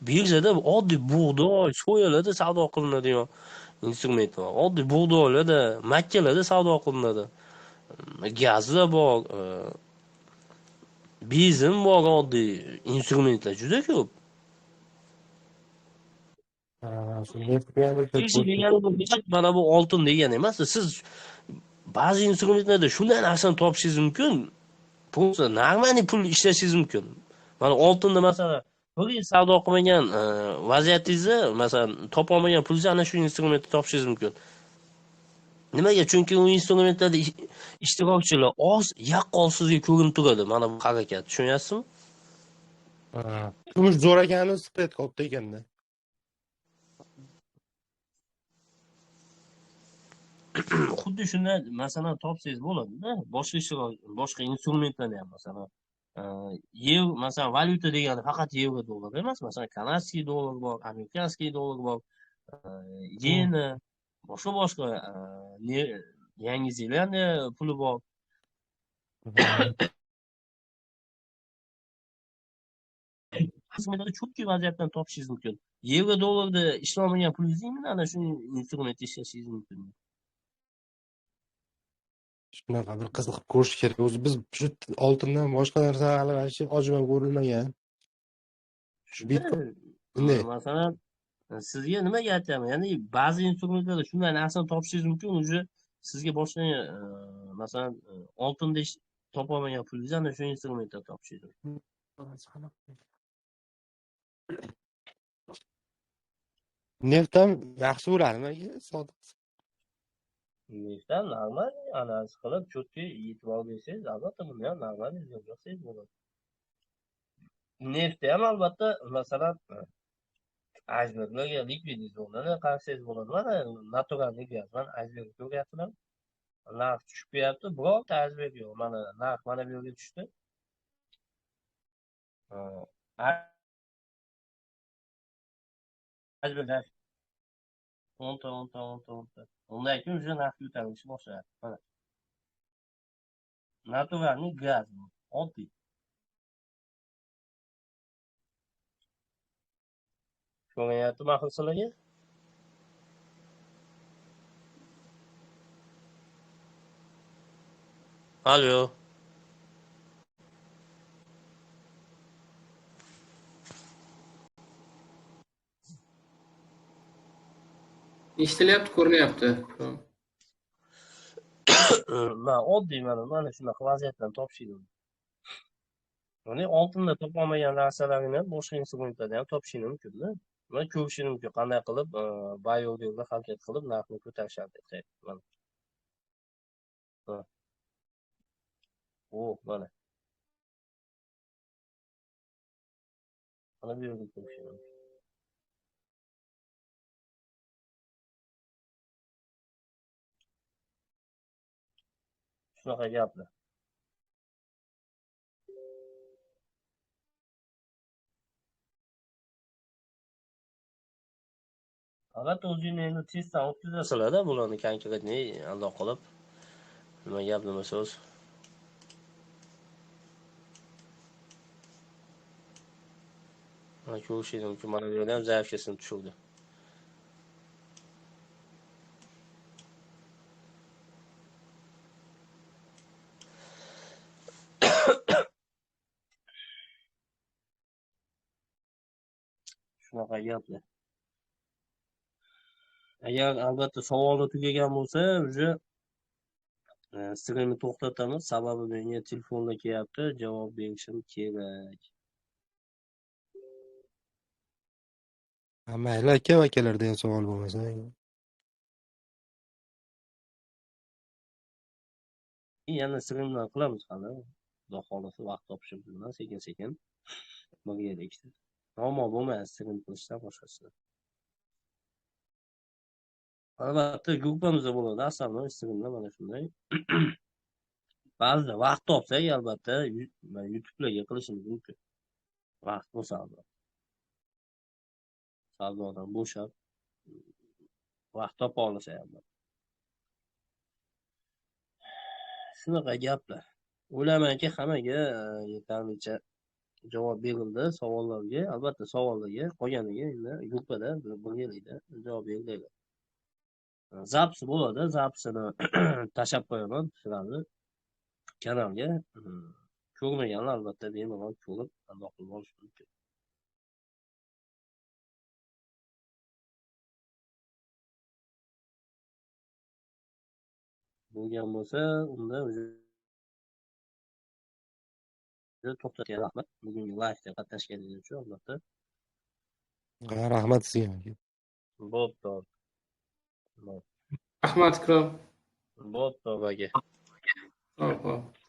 Birjada oddiy bug'doy, so'yalarda savdo qilinadigan instrument bor. Oddiy bug'doylarda, makkalarda savdo qilinadi. Gazlar bor, benzin bor, oddiy instrumentlar juda ko'p. Mana bu oltin degani emas, siz ba'zi instrumentlarda shunday narsani topishingiz mumkin. Просто normal pul ishlashingiz mumkin. Mana oltinda masalan, bir yil savdo qilmagan vaziyatingizni, masalan, topa olmagan pulingizni ana shu instrumentda topishingiz mumkin. Nimaga? Chunki u instrumentlarda ishtirokchilar oz, yaqqol sizga ko'rinib turadi. Mana bu harakat, tushunyapsizmi? Kumush zo'r ekani spread katta ekanda. xuddi shunday masalan topsangiz bo'ladida boshqa ishlar boshqa instrumentlarni ham masalan masalan valyuta degani faqat yevro dollar emas, masalan kanadskiy dollar bor, amerikanskiy dollar bor, yeni boshqa Yangi Zelandiya puli bor. Instrumentlarda cho'tki vaziyatdan topishingiz mumkin. Yevro dollarda ishlamagan pulingizni ana shu instrumentda ishlashingiz mumkin. Shunaqa bir qiziqib ko'rish kerak. O'zi biz shu oltindan boshqa narsa hali ojman ko'rilmagan. Bunday. Masalan, sizga nimaga aytyapman? Ya'ni ba'zi instrumentlarda shunday narsani topishingiz mumkin, uje sizga boshqa masalan oltinda topolmagan pulingizni ana shu instrumentda topishingiz mumkin. Neft ham yaxshi bo'ladimi? Sodiq. Neftdan normal analiz qilib cho'tki yetib olsangiz, albatta buni ham normal yozsangiz bo'ladi. Neftda ham albatta masalan iceberglarga likvid zonada qarasangiz bo'ladi. Mana naturalniy gaz, mana iceberg ko'ryapsizlar. Narx tushib kelyapti, birorta iceberg yo'q. Mana narx mana bu yerga tushdi. Iceberg o'nta. Undan keyin уже narx ko'tarilishi boshlayapti. Mana. Naturalniy gaz bu, oddiy. Ko'rinyapti axir sizlarga? Alo. Eshitilyapti, ko'rinyapti. Oddiy mana shunaqa vaziyatdan topishingiz. Ya'ni oltinda topolmagan narsalarni ham boshqa instrumentlarda ham topishingiz mumkin-da. Mana ko'rishingiz mumkin qanday qilib bayo'lda harakat qilib narxni ko'tarishadi deb. Mana. Mana. Mana bu yerda ko'rishingiz mumkin. Shunaqa gaplar. Albatta o'zingizni endi testdan o'tkazasizlar-da bularni konkretniy aloq qilib. Nima gap, nima so'z. Mana ko'rishingiz mumkin, mana bu yerda ham zaifkasini tushirdi. Shunaqa gaplar. Agar albatta savollar tugagan bo'lsa, uje streamni to'xtatamiz. Sababi menga telefonda kelyapti, javob berishim kerak. Mayli aka, akalarda ham savol bo'lmasa. Yana streamdan qilamiz hali. Xudo xolasa vaqt topishib bilan sekin-sekin birgalikda. Muammo bo'lmaydi stream qilishdan boshqasi. Albatta gruppamizda bo'ladi aslida streamda mana shunday. Ba'zida vaqt topsak albatta YouTube'larga qilishimiz mumkin. Vaqt bo'lsa albatta. Savdodan bo'shab vaqt topa olsa albatta. Shunaqa gaplar. O'ylaymanki hammaga yetarlicha javob berildi savollarga. Albatta savollarga qolganiga endi gruppada birgalikda javob beraylik. Zapsi bo'ladi, zapsini tashab qo'yaman sizlarni kanalga. Ko'rmaganlar albatta bemalol ko'rib aloqa qilib olish mumkin. Bo'lgan bo'lsa, unda to'xtatgan rahmat. Bugungi live'da qatnashganingiz uchun albatta. Rahmat sizga. Bo'pti. Rahmat, ikrom. Bo'pti aka. Hop.